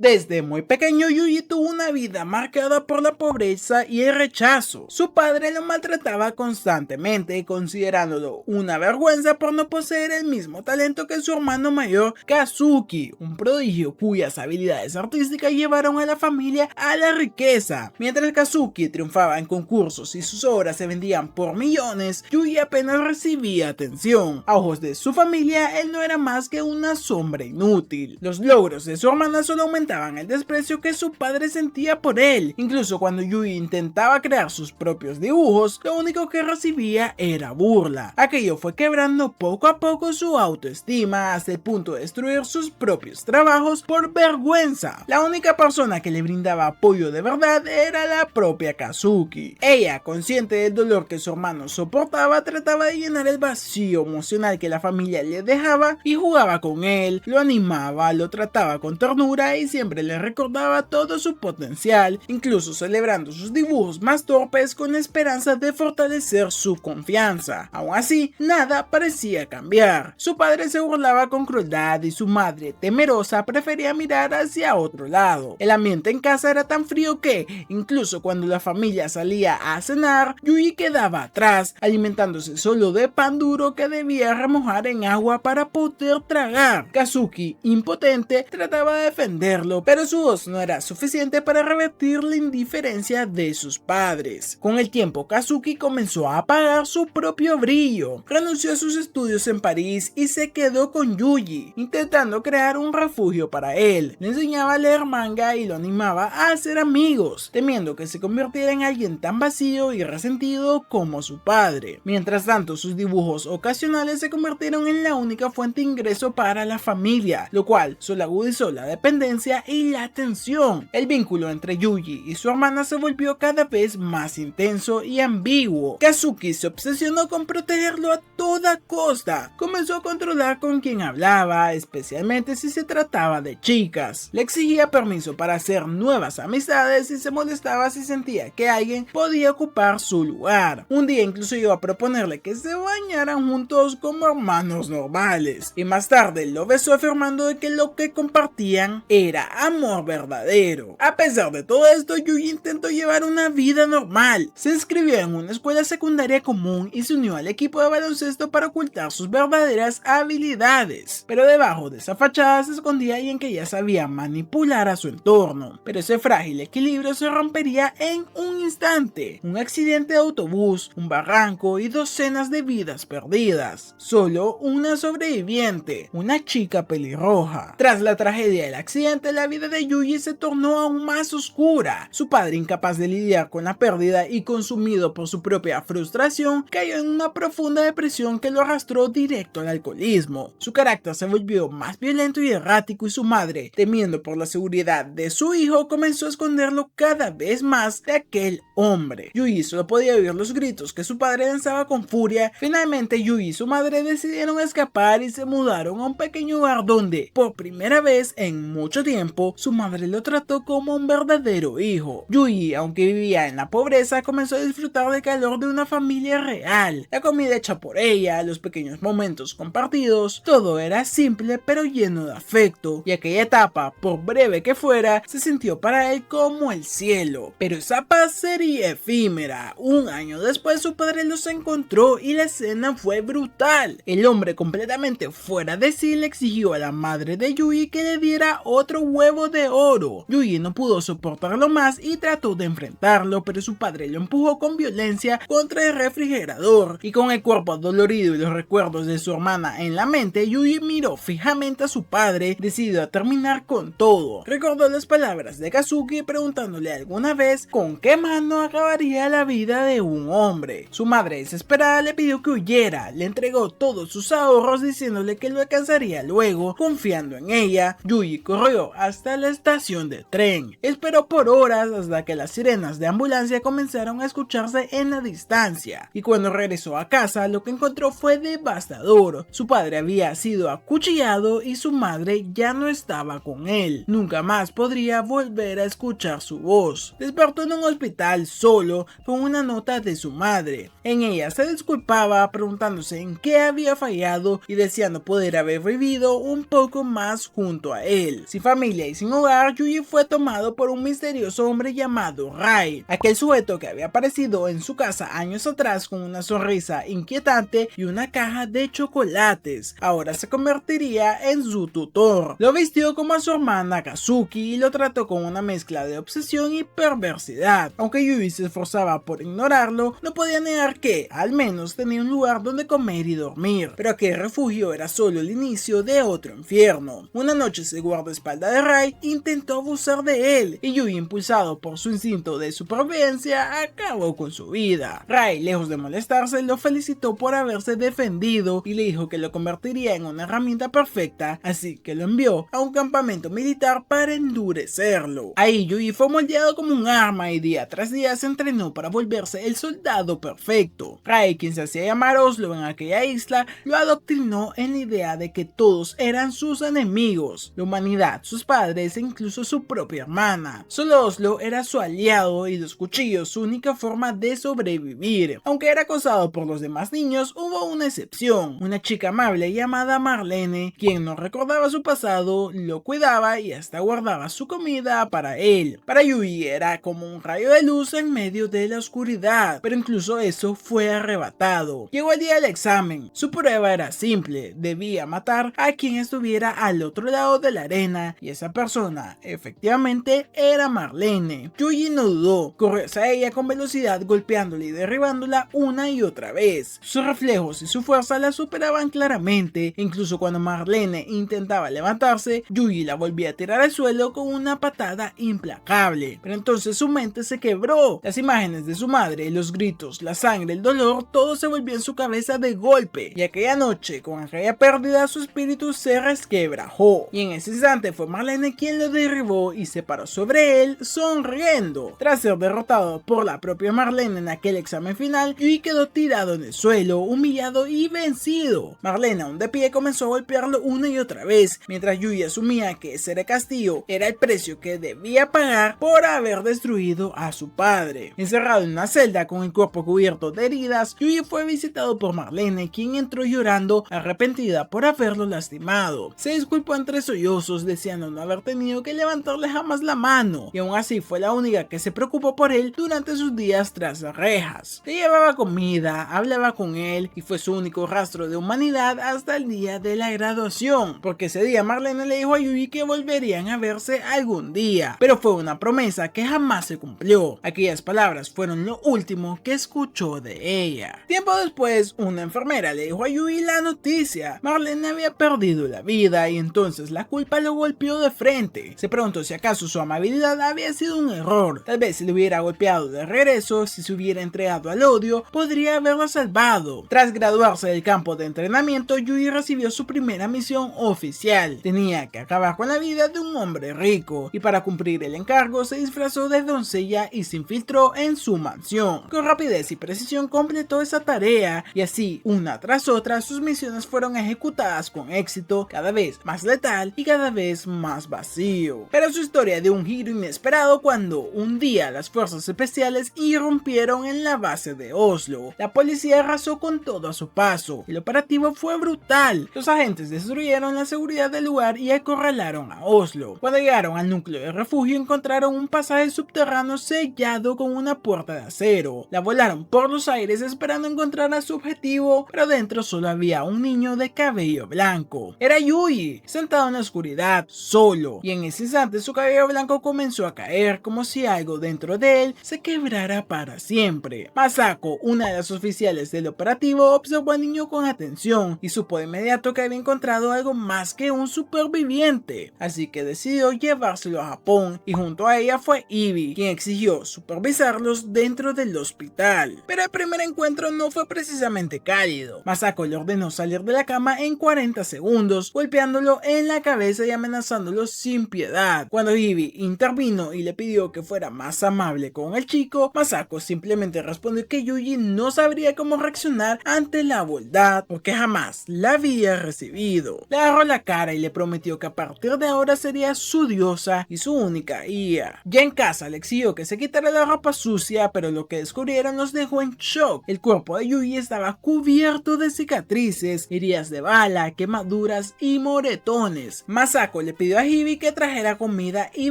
Desde muy pequeño, Yuji tuvo una vida marcada por la pobreza y el rechazo. Su padre lo maltrataba constantemente, considerándolo una vergüenza por no poseer el mismo talento que su hermano mayor, Kazuki, un prodigio cuyas habilidades artísticas llevaron a la familia a la riqueza. Mientras Kazuki triunfaba en concursos y sus obras se vendían por millones, Yuji apenas recibía atención. A ojos de su familia, él no era más que una sombra inútil. Los logros de su hermana solo aumentaban el desprecio que su padre sentía por él. Incluso cuando Yuji intentaba crear sus propios dibujos, lo único que recibía era burla. Aquello fue quebrando poco a poco su autoestima hasta el punto de destruir sus propios trabajos por vergüenza. La única persona que le brindaba apoyo de verdad era la propia Kazuki. Ella, consciente del dolor que su hermano soportaba, trataba de llenar el vacío emocional que la familia le dejaba y jugaba con él, lo animaba, lo trataba con ternura y siempre le recordaba todo su potencial, incluso celebrando sus dibujos más torpes con esperanza de fortalecer su confianza. Aún así, nada parecía cambiar. Su padre se burlaba con crueldad y su madre, temerosa, prefería mirar hacia otro lado. El ambiente en casa era tan frío que, incluso cuando la familia salía a cenar, Yuji quedaba atrás, alimentándose solo de pan duro que debía remojar en agua para poder tragar. Kazuki, impotente, trataba de defenderlo, pero su voz no era suficiente para revertir la indiferencia de sus padres. Con el tiempo, Kazuki comenzó a apagar su propio brillo, renunció a sus estudios en París y se quedó con Yuji, intentando crear un refugio para él. Le enseñaba a leer manga y lo animaba a hacer amigos, temiendo que se convirtiera en alguien tan vacío y resentido como su padre. Mientras tanto, sus dibujos ocasionales se convirtieron en la única fuente de ingreso para la familia, lo cual solo agudizó la dependencia y la tensión. El vínculo entre Yuji y su hermana se volvió cada vez más intenso y ambiguo. Kazuki se obsesionó con protegerlo a toda costa. Comenzó a controlar con quién hablaba, especialmente si se trataba de chicas. Le exigía permiso para hacer nuevas amistades y se molestaba si sentía que alguien podía ocupar su lugar. Un día incluso llegó a proponerle que se bañaran juntos como hermanos normales, y más tarde lo besó afirmando de que lo que compartían era amor verdadero. A pesar de todo esto, Yuji intentó llevar una vida normal. Se inscribió en una escuela secundaria común y se unió al equipo de baloncesto para ocultar sus verdaderas habilidades. Pero debajo de esa fachada se escondía alguien que ya sabía manipular a su entorno. Pero ese frágil equilibrio se rompería en un instante. Un accidente de autobús, un barranco y docenas de vidas perdidas. Solo una sobreviviente, una chica pelirroja. Tras la tragedia del accidente, la vida de Yuji se tornó aún más oscura. Su padre, incapaz de lidiar con la pérdida y consumido por su propia frustración, cayó en una profunda depresión que lo arrastró directo al alcoholismo. Su carácter se volvió más violento y errático y su madre, temiendo por la seguridad de su hijo, comenzó a esconderlo cada vez más de aquel hombre. Yuji solo podía oír los gritos que su padre lanzaba con furia. Finalmente, Yuji y su madre decidieron escapar y se mudaron a un pequeño lugar donde, por primera vez en mucho tiempo, su madre lo trató como un verdadero hijo. Yuji, aunque vivía en la pobreza, comenzó a disfrutar del calor de una familia real. La comida hecha por ella, los pequeños momentos compartidos, todo era simple pero lleno de afecto, y aquella etapa, por breve que fuera, se sintió para él como el cielo. Pero esa paz sería efímera. Un año después su padre los encontró y la escena fue brutal. El hombre, completamente fuera de sí, le exigió a la madre de Yuji que le diera otro huevo de oro. Yuji no pudo soportarlo más y trató de enfrentarlo, pero su padre lo empujó con violencia contra el refrigerador, y con el cuerpo adolorido y los recuerdos de su hermana en la mente, Yuji miró fijamente a su padre, decidido a terminar con todo. Recordó las palabras de Kazuki preguntándole alguna vez con qué mano acabaría la vida de un hombre. Su madre, desesperada, le pidió que huyera, le entregó todos sus ahorros diciéndole que lo alcanzaría luego. Confiando en ella, Yuji corrió hasta la estación de tren. Esperó por horas hasta que las sirenas de ambulancia comenzaron a escucharse en la distancia, y cuando regresó a casa lo que encontró fue devastador. Su padre había sido acuchillado y su madre ya no estaba con él. Nunca más podría volver a escuchar su voz. Despertó en un hospital solo con una nota de su madre. En ella se disculpaba preguntándose en qué había fallado y deseando poder haber vivido un poco más junto a él. Sin familia familia y sin hogar, Yuji fue tomado por un misterioso hombre llamado Rai, aquel sujeto que había aparecido en su casa años atrás con una sonrisa inquietante y una caja de chocolates. Ahora se convertiría en su tutor. Lo vistió como a su hermana Kazuki y lo trató con una mezcla de obsesión y perversidad. Aunque Yuji se esforzaba por ignorarlo, no podía negar que, al menos, tenía un lugar donde comer y dormir, pero aquel refugio era solo el inicio de otro infierno. Una noche ese guardaespaldas de Rai intentó abusar de él y Yuji, impulsado por su instinto de supervivencia, acabó con su vida. Rai, lejos de molestarse, lo felicitó por haberse defendido y le dijo que lo convertiría en una herramienta perfecta, así que lo envió a un campamento militar para endurecerlo. Ahí Yuji fue moldeado como un arma y día tras día se entrenó para volverse el soldado perfecto. Rai, quien se hacía llamar Oslo en aquella isla, lo adoctrinó en la idea de que todos eran sus enemigos, la humanidad, sus padres e incluso su propia hermana. Solo Oslo era su aliado y los cuchillos su única forma de sobrevivir. Aunque era acosado por los demás niños, hubo una excepción, una chica amable llamada Marlene, quien no recordaba su pasado, lo cuidaba y hasta guardaba su comida para él. Para Yuji era como un rayo de luz en medio de la oscuridad, pero incluso eso fue arrebatado. Llegó el día del examen. Su prueba era simple, debía matar a quien estuviera al otro lado de la arena, y esa persona efectivamente era Marlene. Yuji no dudó, corrió hacia ella con velocidad, golpeándola y derribándola una y otra vez. Sus reflejos y su fuerza la superaban claramente, incluso cuando Marlene intentaba levantarse, Yuji la volvía a tirar al suelo con una patada implacable. Pero entonces su mente se quebró. Las imágenes de su madre, los gritos, la sangre, el dolor, todo se volvió en su cabeza de golpe, y aquella noche, con aquella pérdida, su espíritu se resquebrajó, y en ese instante fue Marlene quien lo derribó y se paró sobre él sonriendo. Tras ser derrotado por la propia Marlene en aquel examen final, Yuji quedó tirado en el suelo, humillado y vencido. Marlene, aún de pie, comenzó a golpearlo una y otra vez, mientras Yuji asumía que ese castigo era el precio que debía pagar por haber destruido a su padre. Encerrado en una celda con el cuerpo cubierto de heridas, Yuji fue visitado por Marlene, quien entró llorando, arrepentida por haberlo lastimado. Se disculpó entre sollozos, deseando no haber tenido que levantarle jamás la mano, y aún así fue la única que se preocupó por él durante sus días tras las rejas. Le llevaba comida, hablaba con él y fue su único rastro de humanidad hasta el día de la graduación, porque ese día Marlene le dijo a Yuji que volverían a verse algún día, pero fue una promesa que jamás se cumplió. Aquellas palabras fueron lo último que escuchó de ella. Tiempo después, una enfermera le dijo a Yuji la noticia. Marlene había perdido la vida y entonces la culpa lo golpeó de frente. Se preguntó si acaso su amabilidad había sido un error. Tal vez si le hubiera golpeado de regreso, si se hubiera entregado al odio, podría haberla salvado. Tras graduarse del campo de entrenamiento, Yuji recibió su primera misión oficial. Tenía que acabar con la vida de un hombre rico, y para cumplir el encargo se disfrazó de doncella y se infiltró en su mansión. Con rapidez y precisión completó esa tarea, y así, una tras otra, sus misiones fueron ejecutadas con éxito, cada vez más letal y cada vez más vacío. Pero su historia dio un giro inesperado cuando un día las fuerzas especiales irrumpieron en la base de Oslo. La policía arrasó con todo a su paso. El operativo fue brutal. Los agentes destruyeron la seguridad del lugar y acorralaron a Oslo. Cuando llegaron al núcleo de refugio, encontraron un pasaje subterráneo sellado con una puerta de acero. La volaron por los aires esperando encontrar a su objetivo, pero dentro solo había un niño de cabello blanco. Era Yuji, sentado en la oscuridad, solo, y en ese instante su cabello blanco comenzó a caer como si algo dentro de él se quebrara para siempre. Masako, una de las oficiales del operativo, observó al niño con atención y supo de inmediato que había encontrado algo más que un superviviente, así que decidió llevárselo a Japón, y junto a ella fue Ivy, quien exigió supervisarlos dentro del hospital. Pero el primer encuentro no fue precisamente cálido. Masako le ordenó salir de la cama en 40 segundos, golpeándolo en la cabeza y amenazándolo sin piedad. Cuando Ivy intervino y le pidió que fuera más amable con el chico, Masako simplemente respondió que Yuji no sabría cómo reaccionar ante la bondad, porque jamás la había recibido. Le agarró la cara y le prometió que a partir de ahora sería su diosa y su única guía. Ya en casa le exigió que se quitara la ropa sucia, pero lo que descubrieron los dejó en shock. El cuerpo de Yuji estaba cubierto de cicatrices, heridas de bala, quemaduras y moretones. Masako le pidió a Hibiki que trajera comida y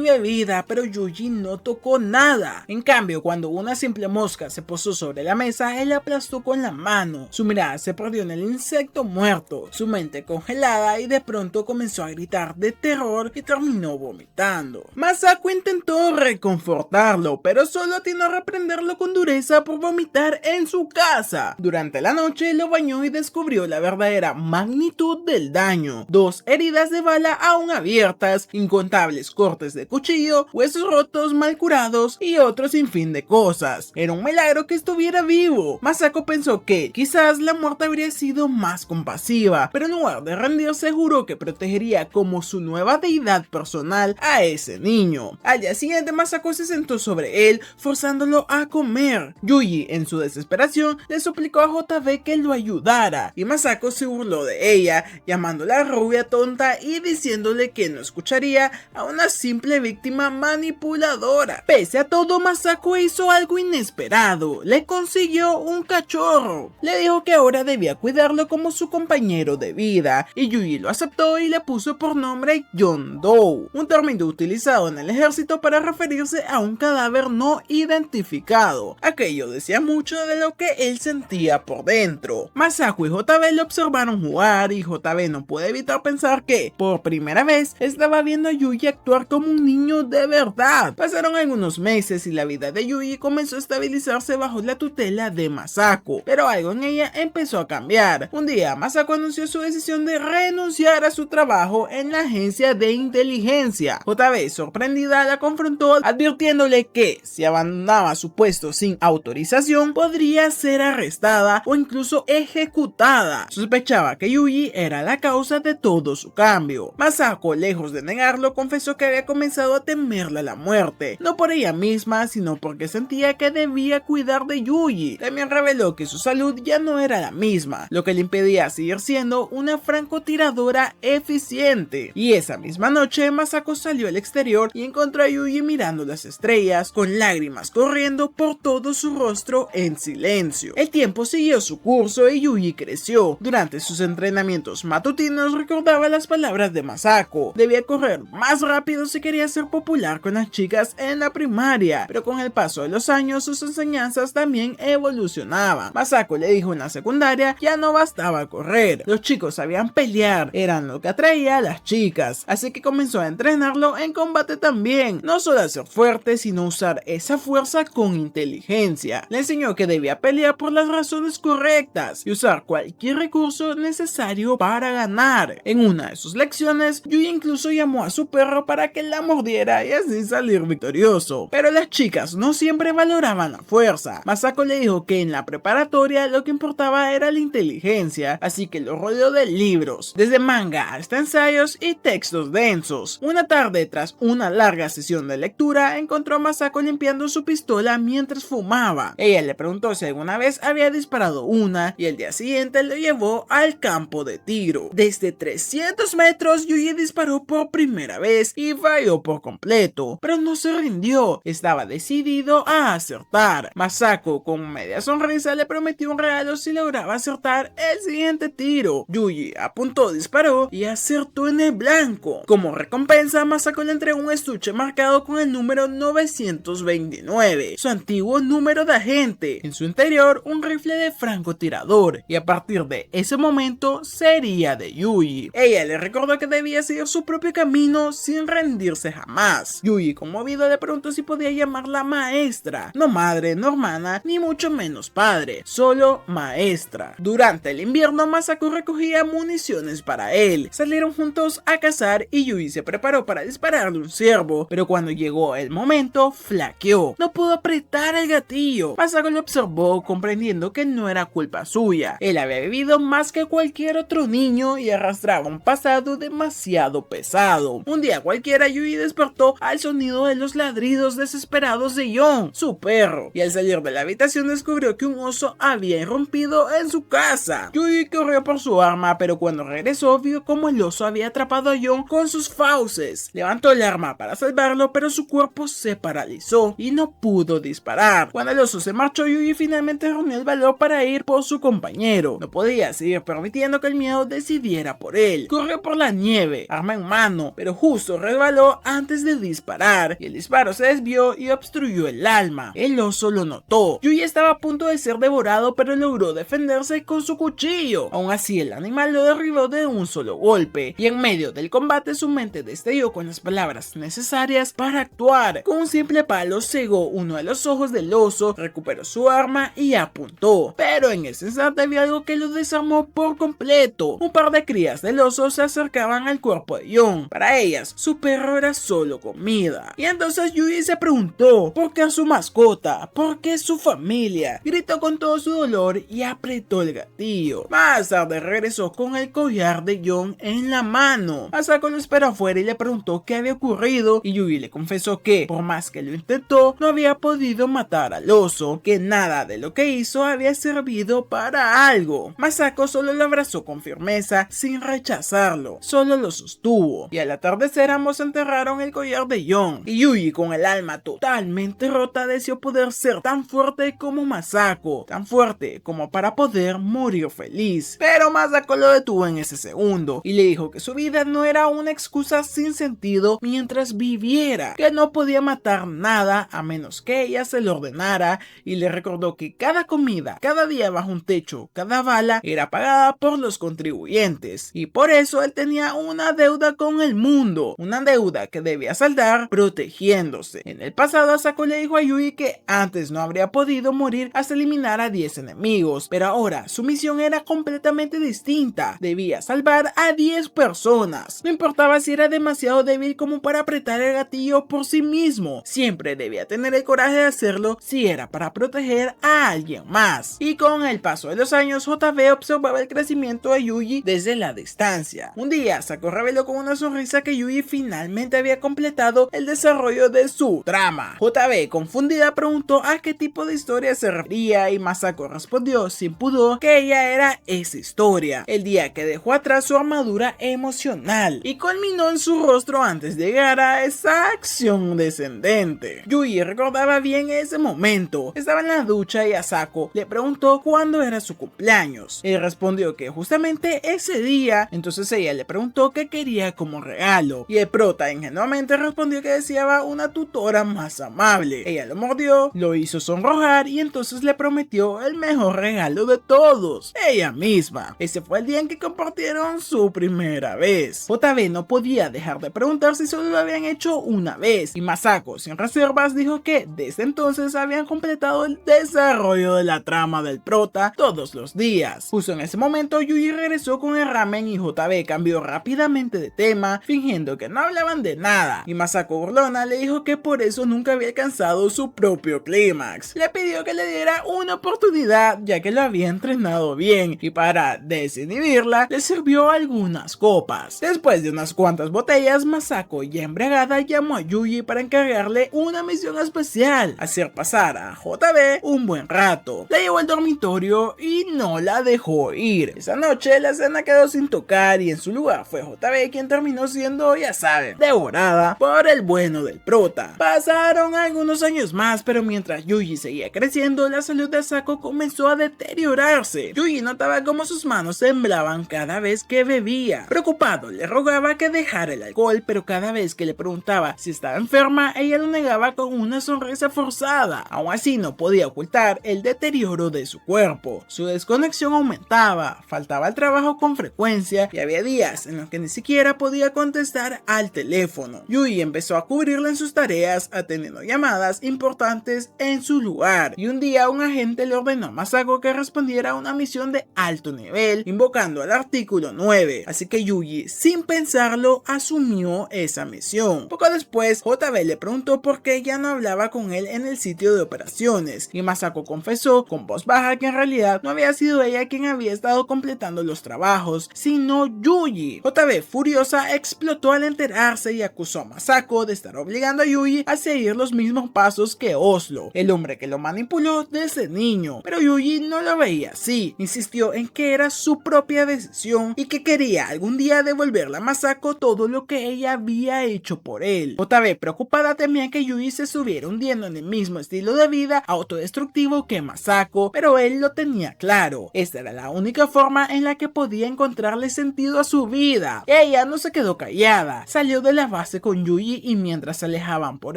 bebida, pero Yuji no tocó nada. En cambio, cuando una simple mosca se posó sobre la mesa, él la aplastó con la mano. Su mirada se perdió en el insecto muerto, su mente congelada, y de pronto comenzó a gritar de terror y terminó vomitando. Masako intentó reconfortarlo, pero solo atinó a reprenderlo con dureza por vomitar en su casa. Durante la noche lo bañó y descubrió la verdadera magnitud del daño: 2 heridas de bala aún abiertas, incontables cortes de cuchillo, huesos rotos mal curados y otro sinfín de cosas. Era un milagro que estuviera vivo. Masako pensó que quizás la muerte habría sido más compasiva, pero en lugar de rendirse juró que protegería como su nueva deidad personal a ese niño. Al día siguiente Masako se sentó sobre él, forzándolo a comer. Yuji, en su desesperación, le suplicó a JB que lo ayudara, y Masako se burló de ella, llamándola rubia tonta y diciéndole que no escucharía a una simple víctima manipuladora. Pese a todo, Masako hizo algo inesperado: le consiguió un cachorro. Le dijo que ahora debía cuidarlo como su compañero de vida, y Yuji lo aceptó y le puso por nombre John Doe, un término utilizado en el ejército para referirse a un cadáver no identificado. Aquello decía mucho de lo que él sentía por dentro. Masako y JB lo observaron jugar, y JB no puede evitar pensar que, por primera vez, estaba viendo a Yuji actuar como un niño de verdad. Pasaron algunos meses y la vida de Yuji comenzó a estabilizarse bajo la tutela de Masako, pero algo en ella empezó a cambiar. Un día, Masako anunció su decisión de renunciar a su trabajo en la agencia de inteligencia. JB, sorprendida, la confrontó advirtiéndole que si abandonaba su puesto sin autorización podría ser arrestada o incluso ejecutada. Sospechaba que Yuji era la causa de todo su cambio. Masako, lejos de negarlo, confesó que había comenzado a temerle la muerte, no por ella misma, sino porque sentía que debía cuidar de Yuji. También reveló que su salud ya no era la misma, lo que le impedía seguir siendo una francotiradora eficiente. Y esa misma noche, Masako salió al exterior y encontró a Yuji mirando las estrellas, con lágrimas corriendo por todo su rostro en silencio. El tiempo siguió su curso y Yuji creció. Durante sus entrenamientos matutinos recordaba las palabras de Masako: debía correr más rápido si quería ser popular con las chicas en la primaria, pero con el paso de los años sus enseñanzas también evolucionaban. Masako le dijo en la secundaria ya no bastaba correr, los chicos sabían pelear, eran lo que atraía a las chicas, así que comenzó a entrenarlo en combate también, no solo a ser fuerte, sino usar esa fuerza con inteligencia. Le enseñó que debía pelear por las razones correctas y usar cualquier recurso necesario para ganar. En una de sus lecciones, Yuji incluso llamó a su perro para que la mordiera y así salir victorioso. Pero las chicas no siempre valoraban la fuerza. Masako le dijo que en la preparatoria lo que importaba era la inteligencia, así que lo rodeó de libros, desde manga hasta ensayos y textos densos. Una tarde, tras una larga sesión de lectura, encontró a Masako limpiando su pistola mientras fumaba. Ella le preguntó si alguna vez había disparado una, y el día siguiente lo llevó al campo de tiro. Desde 300 metros, Yuji disparó por primera vez y falló por completo, pero no se rindió, estaba decidido a acertar. Masako, con media sonrisa, le prometió un regalo si lograba acertar el siguiente tiro. Yuji apuntó, disparó y acertó en el blanco. Como recompensa, Masako le entregó un estuche marcado con el número 929, su antiguo número de agente. En su interior, un rifle de francotirador, y a partir de ese momento sería de Yuji. Ella le recordó que debía seguir su propio camino sin rendirse jamás. Yuji, conmovido, le preguntó si podía llamarla maestra, no madre, no hermana, ni mucho menos padre, solo maestra. Durante el invierno, Masako recogía municiones para él. Salieron juntos a cazar y Yuji se preparó para dispararle un ciervo, pero cuando llegó el momento, flaqueó. No pudo apretar el gatillo. Masako lo observó, comprendiendo que no era culpa suya. Él había vivido más que cualquier otro niño y arrastraba un pasado demasiado pesado. Un día cualquiera, Yuji despertó al sonido de los ladridos desesperados de Yon, su perro, y al salir de la habitación descubrió que un oso había irrumpido en su casa. Yuji corrió por su arma, pero cuando regresó vio como el oso había atrapado a Yon con sus fauces. Levantó el arma para salvarlo, pero su cuerpo se paralizó y no pudo disparar. Cuando el oso se marchó, Yuji finalmente reunió el valor para ir por su compañero. No podía seguir permitiendo que el miedo decidiera por él. Corrió por la nieve, arma en mano, mano, pero justo resbaló antes de disparar, y el disparo se desvió y obstruyó el alma. El oso lo notó. Yuji estaba a punto de ser devorado, pero logró defenderse con su cuchillo. Aún así, el animal lo derribó de un solo golpe, y en medio del combate su mente destelló con las palabras necesarias para actuar. Con un simple palo cegó uno de los ojos del oso, recuperó su arma y apuntó. Pero en ese instante había algo que lo desarmó por completo. Un par de crías del oso se acercaban al cuerpo de Jon. Para ellas, su perro era solo comida. Y entonces Yuji se preguntó por qué a su mascota, por qué su familia. Gritó con todo su dolor y apretó el gatillo. Más tarde regresó con el collar de Jon en la mano. Masako lo esperó afuera y le preguntó qué había ocurrido, y Yuji le confesó que, por más que lo intentó, no había podido matar al oso, que nada de lo que hizo había servido para algo. Masako solo lo abrazó con firmeza, sin rechazarlo, solo lo sostuvo, y al atardecer ambos enterraron el collar de Jon, y Yuji, con el alma totalmente rota, deseó poder ser tan fuerte como Masako, tan fuerte como para poder morir feliz. Pero Masako lo detuvo en ese segundo, y le dijo que su vida no era una excusa sin sentido mientras viviera, que no podía matar nada a menos que ella se lo ordenara, y le recordó que cada comida, cada día bajo un techo, cada bala era pagada por los contribuyentes, y por eso él tenía una deuda con el mundo, una deuda que debía saldar protegiéndose. En el pasado, Asako le dijo a Yuji que antes no habría podido morir hasta eliminar a 10 enemigos, pero ahora su misión era completamente distinta. Debía salvar a 10 personas. No importaba si era demasiado débil como para apretar el gatillo por sí mismo, siempre debía tener el coraje de hacerlo si era para proteger a alguien más. Y con el paso de los años, JB observaba el crecimiento de Yuji desde la distancia. Un día, Asako reveló con una sonrisa que Yuji finalmente había completado el desarrollo de su trama. JB, confundida, preguntó a qué tipo de historia se refería, y Masako respondió sin pudor que ella era esa historia, el día que dejó atrás su armadura emocional y culminó en su rostro antes de llegar a esa acción descendente. Yuji recordaba bien ese momento. Estaba en la ducha y Asako le preguntó cuándo era su cumpleaños. Él respondió que justamente ese día. Entonces ella le preguntó qué quería como regalo, y el prota ingenuamente respondió que deseaba una tutora más amable. Ella lo mordió, lo hizo sonrojar, y entonces le prometió el mejor regalo de todos, ella misma. Ese fue el día en que compartieron su primera vez. JB no podía dejar de preguntar si solo lo habían hecho una vez, y Masako, sin reservas, dijo que desde entonces habían completado el desarrollo de la trama del prota todos los días. Justo en ese momento, Yuji regresó con el ramen y JB cambió rápidamente de tema, fingiendo que no hablaban de nada, y Masako burlona le dijo que por eso nunca había alcanzado su propio clímax. Le pidió que le diera una oportunidad, ya que lo había entrenado bien, y para desinhibirla le sirvió algunas copas. Después de unas cuantas botellas, Masako, ya embriagada, llamó a Yuji para encargarle una misión especial: hacer pasar a JB un buen rato. La llevó al dormitorio y no la dejó ir. Esa noche la cena quedó sin tocar, y en su lugar fue JB quien terminó siendo, ya saben, devorada por el bueno del prota. Pasaron algunos años más, pero mientras Yuji seguía creciendo, la salud de Asako comenzó a deteriorarse. Yuji notaba cómo sus manos temblaban cada vez que bebía. Preocupado, le rogaba que dejara el alcohol, pero cada vez que le preguntaba si estaba enferma, ella lo negaba con una sonrisa forzada. Aún así, no podía ocultar el deterioro de su cuerpo. Su desconexión aumentaba, faltaba al trabajo con frecuencia, y había días en los que ni siquiera podía contestar al teléfono. Yuji empezó a cubrirla en sus tareas, atendiendo llamadas importantes en su lugar, y un día un agente le ordenó a Masako que respondiera a una misión de alto nivel, invocando al artículo 9, así que Yuji, sin pensarlo, asumió esa misión. Poco después, JB le preguntó por qué ya no hablaba con él en el sitio de operaciones, y Masako confesó con voz baja que en realidad no había sido ella quien había estado completando los trabajos, sino Yuji. JB, furiosa, explotó al enterarse y acusó a Masako de estar obligando a Yuji a seguir los mismos pasos que Oslo, el hombre que lo manipuló desde niño. Pero Yuji no lo veía así, insistió en que era su propia decisión y que quería algún día devolverle a Masako todo lo que ella había hecho por él. JB, preocupada, temía que Yuji se estuviera hundiendo en el mismo estilo de vida autodestructivo que Masako, pero él lo tenía claro. Esta era la única forma en la que podía encontrarle sentido a su vida. Ella no se quedó callada. Salió de la base con Yuji y mientras se alejaban por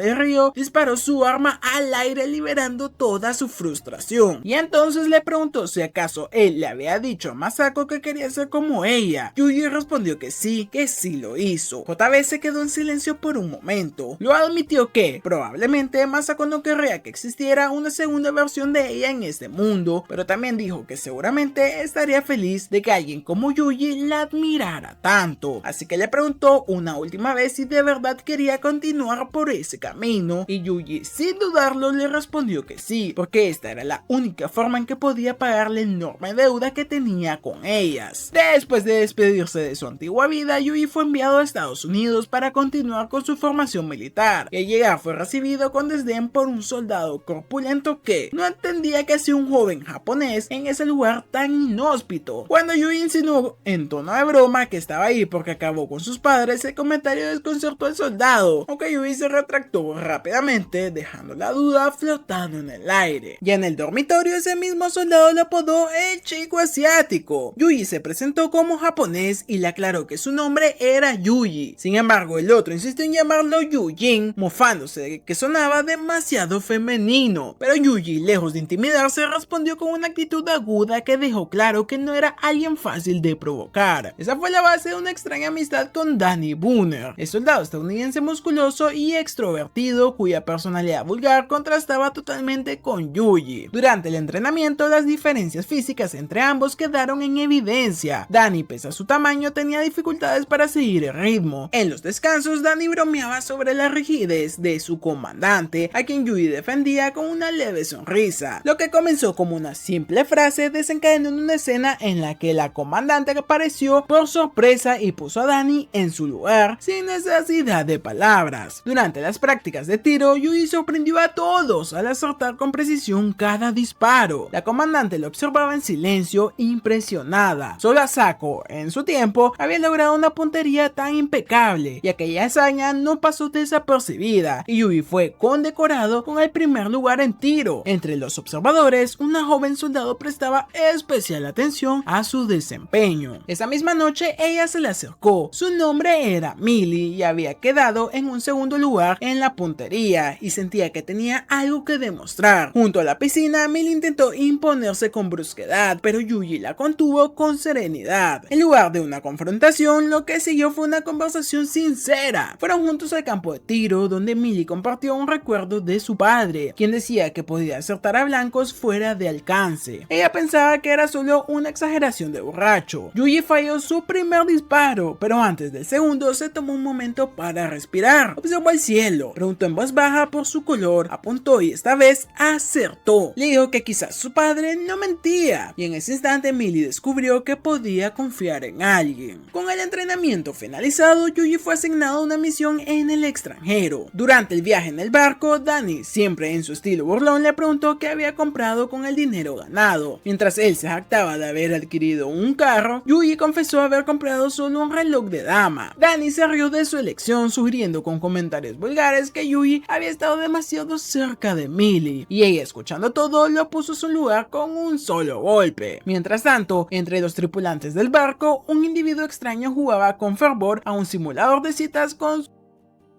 el río, disparó su arma al aire liberando toda su frustración. Y entonces le preguntó si acaso él le había dicho a Masako que quería ser como ella. Yuji respondió que sí lo hizo. JB se quedó en silencio por un momento. Lo admitió que probablemente Masako no querría que existiera una segunda versión de ella en este mundo, pero también dijo que seguramente estaría feliz de que alguien como Yuji la admirara tanto. Así que le preguntó una última vez si de verdad quería continuar por ese camino, y Yuji sin dudarlo le respondió que sí, porque esta era la única forma en que podía pagar la enorme deuda que tenía con ellas. Después de despedirse de su antigua vida, Yuji fue enviado a Estados Unidos para continuar con su formación militar, y al llegar fue recibido con desdén por un soldado corpulento que no entendía que hacía un joven japonés en ese lugar tan inhóspito. Cuando Yuji insinuó en tono de broma que estaba ahí porque acabó con sus padres, el comentario desconcertó al soldado, aunque Yuji se retractó rápidamente, dejando la duda flotando en el aire. Ya en el dormitorio, ese mismo soldado lo apodó el chico asiático. Yuji se presentó como japonés y le aclaró que su nombre era Yuji. Sin embargo, el otro insistió en llamarlo Yujin, mofándose de que sonaba demasiado femenino. Pero Yuji, lejos de intimidarse, respondió con una actitud aguda que dejó claro que no era alguien fácil de provocar. Esa fue la base de una extraña amistad con Danny Booner, el soldado estadounidense musculoso y extrovertido cuya personalidad vulgar contrastaba totalmente con Yuji. Durante el entrenamiento, las diferencias físicas entre ambos quedaron en evidencia. Danny, pese a su tamaño, tenía dificultades para seguir el ritmo. En los descansos, Danny bromeaba sobre la rigidez de su comandante, a quien Yuji defendía con una leve sonrisa. Lo que comenzó como una simple frase desencadenó en una escena en la que la comandante apareció por sorpresa y puso a Danny en su lugar sin necesidad de palabras. Durante las prácticas de tiro, Yuji sorprendió a todos al acertar con precisión cada disparo. La comandante lo observaba en silencio, impresionada. Solo Asako, en su tiempo, había logrado una puntería tan impecable, y aquella hazaña no pasó desapercibida, y Yuji fue condecorado con el primer lugar en tiro. Entre los observadores, una joven soldado prestaba especial atención a su desempeño. Esa misma noche, ella se le acercó. Su nombre era Millie y había quedado en un segundo lugar en la puntería, y sentía que tenía algo que demostrar. Junto a la piscina, Millie intentó imponerse con brusquedad, pero Yuji la contuvo con serenidad. En lugar de una confrontación, lo que siguió fue una conversación sincera. Fueron juntos al campo de tiro, donde Millie compartió un recuerdo de su padre, quien decía que podía acertar a blancos fuera de alcance. Ella pensaba que era solo una exageración de borracho. Yuji falló su primer disparo, pero antes del segundo se tomó un momento para respirar. Observó el cielo, preguntó en voz baja por su color, apuntó y esta vez acertó. Le dijo que quizás su padre no mentía, y en ese instante Millie descubrió que podía confiar en alguien. Con el entrenamiento finalizado, Yuji fue asignado a una misión en el extranjero. Durante el viaje en el barco, Danny, siempre en su estilo burlón, le preguntó qué había comprado con el dinero ganado. Mientras él se jactaba de haber adquirido un carro, Yuji confesó haber comprado solo un reloj de dama. Danny se rió de su elección, sugiriendo con comentarios vulgares que Yuji había estado demasiado cerca de Millie, y ella, escuchando todo, lo puso en su lugar con un solo golpe. Mientras tanto, entre los tripulantes del barco, un individuo extraño jugaba con fervor a un simulador de citas con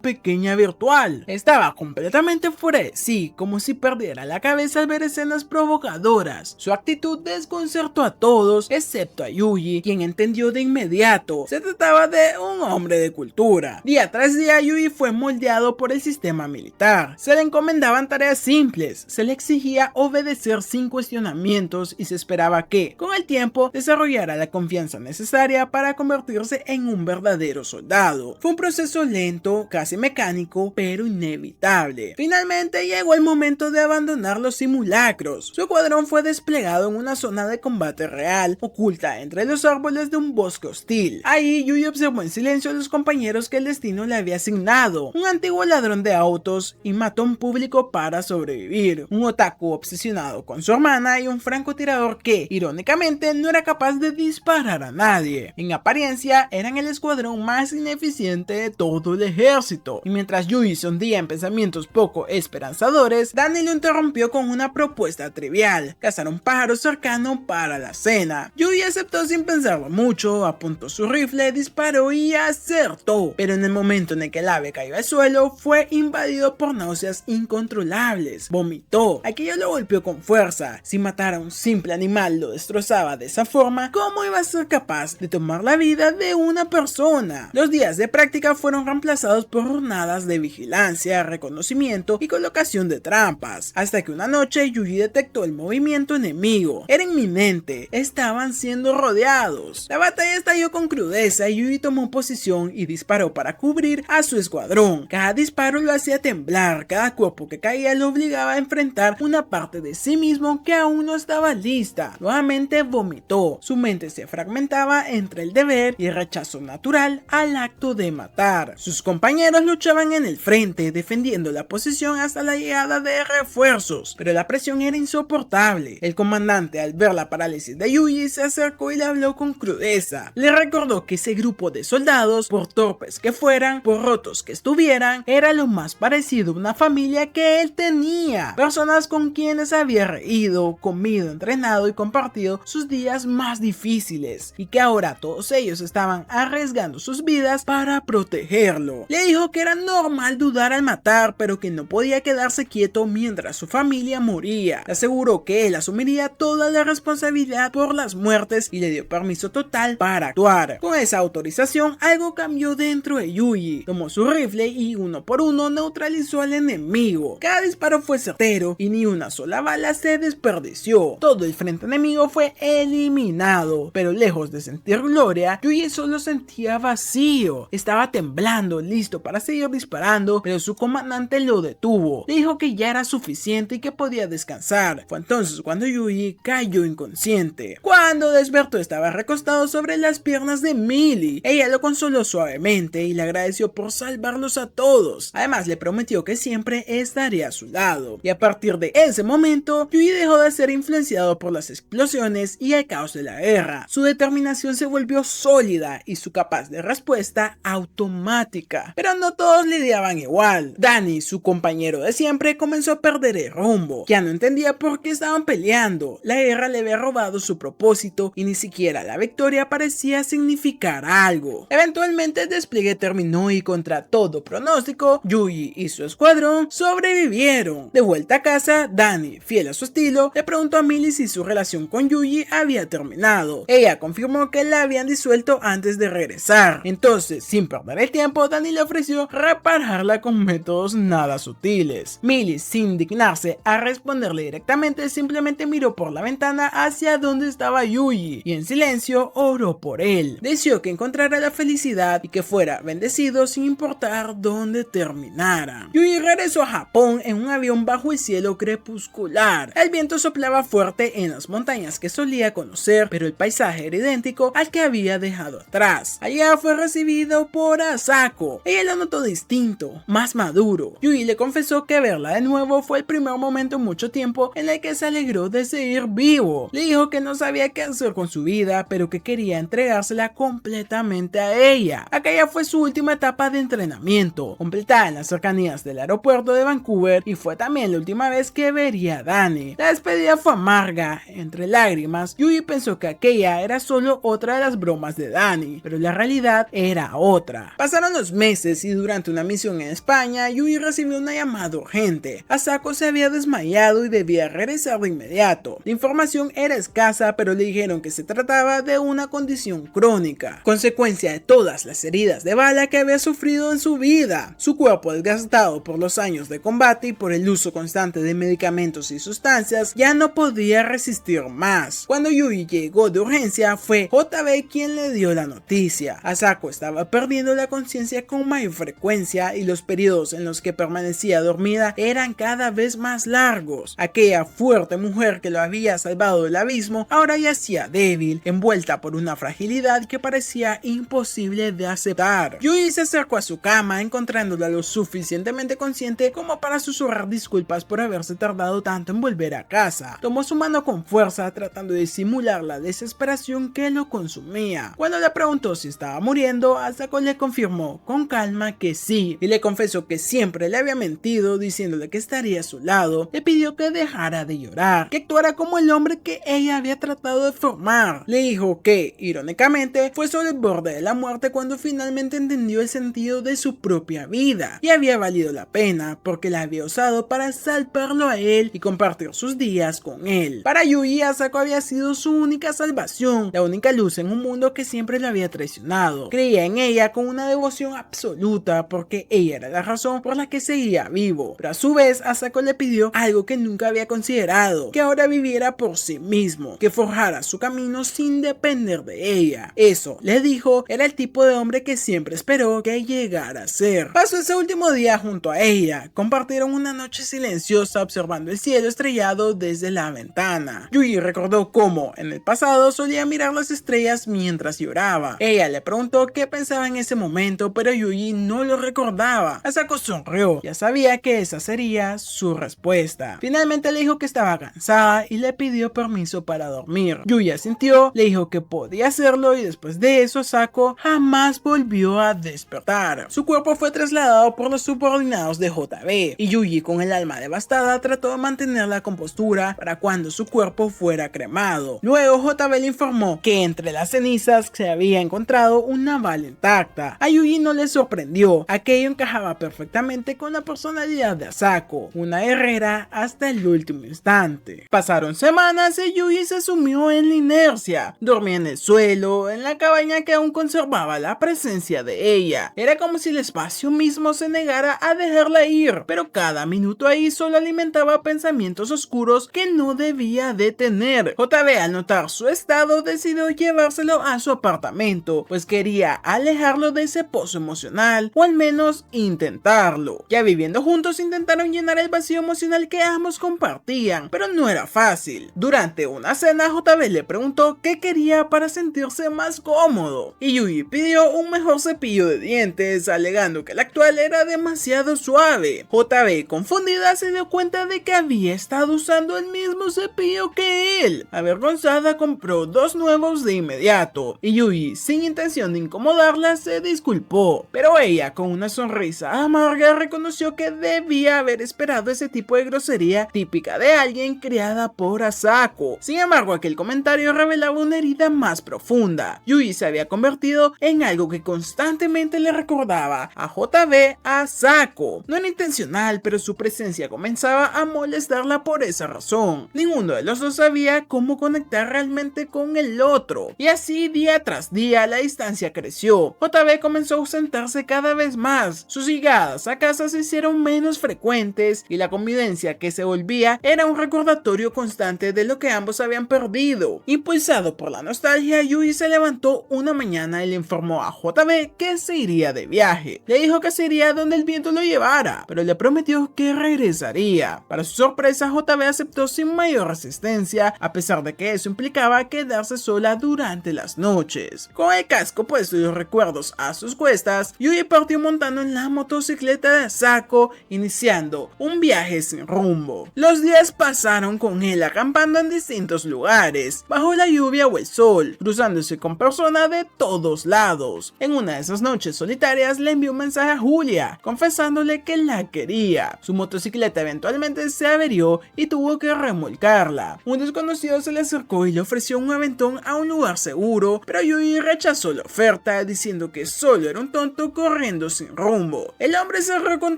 pequeña virtual. Estaba completamente fuera de sí, como si perdiera la cabeza al ver escenas provocadoras. Su actitud desconcertó a todos, excepto a Yuji, quien entendió de inmediato. Se trataba de un hombre de cultura. Día tras día, Yuji fue moldeado por el sistema militar. Se le encomendaban tareas simples, se le exigía obedecer sin cuestionamientos y se esperaba que, con el tiempo, desarrollara la confianza necesaria para convertirse en un verdadero soldado. Fue un proceso lento, casi mecánico, pero inevitable. Finalmente llegó el momento de abandonar los simulacros. Su escuadrón fue desplegado en una zona de combate real, oculta entre los árboles de un bosque hostil. Ahí Yuji observó en silencio a los compañeros que el destino le había asignado: un antiguo ladrón de autos y matón público para sobrevivir, un otaku obsesionado con su hermana y un francotirador que, irónicamente, no era capaz de disparar a nadie. En apariencia, eran el escuadrón más ineficiente de todo el ejército. propósito. Y mientras Yuji se hundía en pensamientos poco esperanzadores, Danny lo interrumpió con una propuesta trivial: cazar un pájaro cercano para la cena. Yuji aceptó sin pensarlo mucho, apuntó su rifle, disparó y acertó. Pero en el momento en el que el ave cayó al suelo, fue invadido por náuseas incontrolables. Vomitó. Aquello lo golpeó con fuerza. Si matar a un simple animal lo destrozaba de esa forma, ¿cómo iba a ser capaz de tomar la vida de una persona? Los días de práctica fueron reemplazados por jornadas de vigilancia, reconocimiento y colocación de trampas, hasta que una noche Yuji detectó el movimiento enemigo. Era inminente, estaban siendo rodeados. La batalla estalló con crudeza y Yuji tomó posición y disparó para cubrir a su escuadrón. Cada disparo lo hacía temblar, cada cuerpo que caía lo obligaba a enfrentar una parte de sí mismo que aún no estaba lista. Nuevamente vomitó. Su mente se fragmentaba entre el deber y el rechazo natural al acto de matar. Sus compañeros luchaban en el frente, defendiendo la posición hasta la llegada de refuerzos, pero la presión era insoportable. El comandante, al ver la parálisis de Yuji, se acercó y le habló con crudeza. Le recordó que ese grupo de soldados, por torpes que fueran, por rotos que estuvieran, era lo más parecido a una familia que él tenía. Personas con quienes había reído, comido, entrenado y compartido sus días más difíciles, y que ahora todos ellos estaban arriesgando sus vidas para protegerlo. Le dijo que era normal dudar al matar, pero que no podía quedarse quieto mientras su familia moría. Le aseguró que él asumiría toda la responsabilidad por las muertes y le dio permiso total para actuar. Con esa autorización, algo cambió dentro de Yuji. Tomó su rifle y uno por uno neutralizó al enemigo. Cada disparo fue certero y ni una sola bala se desperdició. Todo el frente enemigo fue eliminado, pero lejos de sentir gloria, Yuji solo sentía vacío. Estaba temblando, listo para seguir disparando, pero su comandante lo detuvo. Le dijo que ya era suficiente y que podía descansar. Fue entonces cuando Yuji cayó inconsciente. Cuando despertó, estaba recostado sobre las piernas de Millie. Ella lo consoló suavemente y le agradeció por salvarlos a todos. Además, le prometió que siempre estaría a su lado. Y a partir de ese momento, Yuji dejó de ser influenciado por las explosiones y el caos de la guerra. Su determinación se volvió sólida y su capaz de respuesta automática. Pero no todos lidiaban igual. Danny, su compañero de siempre, comenzó a perder el rumbo. Ya no entendía por qué estaban peleando. La guerra le había robado su propósito y ni siquiera la victoria parecía significar algo. Eventualmente el despliegue terminó y contra todo pronóstico, Yuji y su escuadrón sobrevivieron. De vuelta a casa, Danny, fiel a su estilo, le preguntó a Millie si su relación con Yuji había terminado. Ella confirmó que la habían disuelto antes de regresar. Entonces, sin perder el tiempo, Danny le ofreció repararla con métodos nada sutiles. Millie, sin dignarse a responderle directamente, simplemente miró por la ventana hacia donde estaba Yuji y en silencio oró por él. Deseó que encontrara la felicidad y que fuera bendecido sin importar dónde terminara. Yuji regresó a Japón en un avión bajo el cielo crepuscular. El viento soplaba fuerte en las montañas que solía conocer, pero el paisaje era idéntico al que había dejado atrás. Allá fue recibido por Asako. Ella lo notó distinto, más maduro. Yuji le confesó que verla de nuevo fue el primer momento en mucho tiempo en el que se alegró de seguir vivo. Le dijo que no sabía qué hacer con su vida, pero que quería entregársela completamente a ella. Aquella fue su última etapa de entrenamiento, completada en las cercanías del aeropuerto de Vancouver, y fue también la última vez que vería a Danny. La despedida fue amarga. Entre lágrimas, Yuji pensó que aquella era solo otra de las bromas de Danny, pero la realidad era otra. Pasaron los meses y durante una misión en España, Yuji recibió una llamada urgente. Asako se había desmayado y debía regresar de inmediato. La información era escasa, pero le dijeron que se trataba de una condición crónica, consecuencia de todas las heridas de bala que había sufrido en su vida. Su cuerpo, desgastado por los años de combate y por el uso constante de medicamentos y sustancias, ya no podía resistir más. Cuando Yuji llegó de urgencia, fue JB quien le dio la noticia. Asako estaba perdiendo la conciencia con mayor frecuencia y los periodos en los que permanecía dormida eran cada vez más largos. Aquella fuerte mujer que lo había salvado del abismo ahora yacía débil, envuelta por una fragilidad que parecía imposible de aceptar. Yuji se acercó a su cama, encontrándola lo suficientemente consciente como para susurrar disculpas por haberse tardado tanto en volver a casa. Tomó su mano con fuerza, tratando de simular la desesperación que lo consumía. Cuando le preguntó si estaba muriendo, Asako le confirmó con calma afirma que sí y le confesó que siempre le había mentido diciéndole que estaría a su lado. Le pidió que dejara de llorar, que actuara como el hombre que ella había tratado de formar. Le dijo que, irónicamente, fue sobre el borde de la muerte cuando finalmente entendió el sentido de su propia vida y había valido la pena porque la había usado para salvarlo a él y compartir sus días con él. Para Yui, Asako había sido su única salvación, la única luz en un mundo que siempre lo había traicionado. Creía en ella con una devoción absoluta porque ella era la razón por la que seguía vivo, pero a su vez Asako le pidió algo que nunca había considerado, que ahora viviera por sí mismo, que forjara su camino sin depender de ella. Eso, le dijo, era el tipo de hombre que siempre esperó que llegara a ser. Pasó ese último día junto a ella, compartieron una noche silenciosa observando el cielo estrellado desde la ventana. Yui recordó cómo en el pasado solía mirar las estrellas mientras lloraba. Ella le preguntó qué pensaba en ese momento, pero Yui no lo recordaba. Asako sonrió, ya sabía que esa sería su respuesta. Finalmente le dijo que estaba cansada y le pidió permiso para dormir. Yui asintió, le dijo que podía hacerlo y después de eso Asako jamás volvió a despertar. Su cuerpo fue trasladado por los subordinados de JB y Yui, con el alma devastada, trató de mantener la compostura para cuando su cuerpo fuera cremado. Luego JB le informó que entre las cenizas se había encontrado una bala intacta. A Yui no le sorprendió, aquello encajaba perfectamente con la personalidad de Asako, una guerrera hasta el último instante. Pasaron semanas y Yui se sumió en la inercia. Dormía en el suelo, en la cabaña que aún conservaba la presencia de ella. Era como si el espacio mismo se negara a dejarla ir, pero cada minuto ahí solo alimentaba pensamientos oscuros que no debía de tener. JB, al notar su estado, decidió llevárselo a su apartamento, pues quería alejarlo de ese pozo emocional, o al menos intentarlo. Ya viviendo juntos intentaron llenar el vacío emocional que ambos compartían, pero no era fácil. Durante una cena, JB le preguntó qué quería para sentirse más cómodo, y Yui pidió un mejor cepillo de dientes, alegando que el actual era demasiado suave. JB, confundida, se dio cuenta de que había estado usando el mismo cepillo que él. Avergonzada, compró dos nuevos de inmediato, y Yui, sin intención de incomodarla, se disculpó, pero ella, con una sonrisa amarga, reconoció que debía haber esperado ese tipo de grosería típica de alguien criada por Asako. Sin embargo, aquel comentario revelaba una herida más profunda. Yui se había convertido en algo que constantemente le recordaba a JB a Asako. No era intencional, pero su presencia comenzaba a molestarla por esa razón. Ninguno de los dos sabía cómo conectar realmente con el otro, y así día tras día la distancia creció. JB comenzó a ausentarse cada vez más, sus llegadas a casa se hicieron menos frecuentes y la convivencia que se volvía era un recordatorio constante de lo que ambos habían perdido. Impulsado por la nostalgia, Yui se levantó una mañana y le informó a JB que se iría de viaje. Le dijo que se iría donde el viento lo llevara, pero le prometió que regresaría. Para su sorpresa, JB aceptó sin mayor resistencia, a pesar de que eso implicaba quedarse sola durante las noches. Con el casco puesto y los recuerdos a sus cuestas, Yui partió montando en la motocicleta de Asako, iniciando un viaje sin rumbo. Los días pasaron con él acampando en distintos lugares, bajo la lluvia o el sol, cruzándose con personas de todos lados. En una de esas noches solitarias le envió un mensaje a Julia, confesándole que la quería. Su motocicleta eventualmente se averió y tuvo que remolcarla. Un desconocido se le acercó y le ofreció un aventón a un lugar seguro, pero Yui rechazó la oferta, diciendo que solo era un tonto corriendo sin rumbo. El hombre se rió con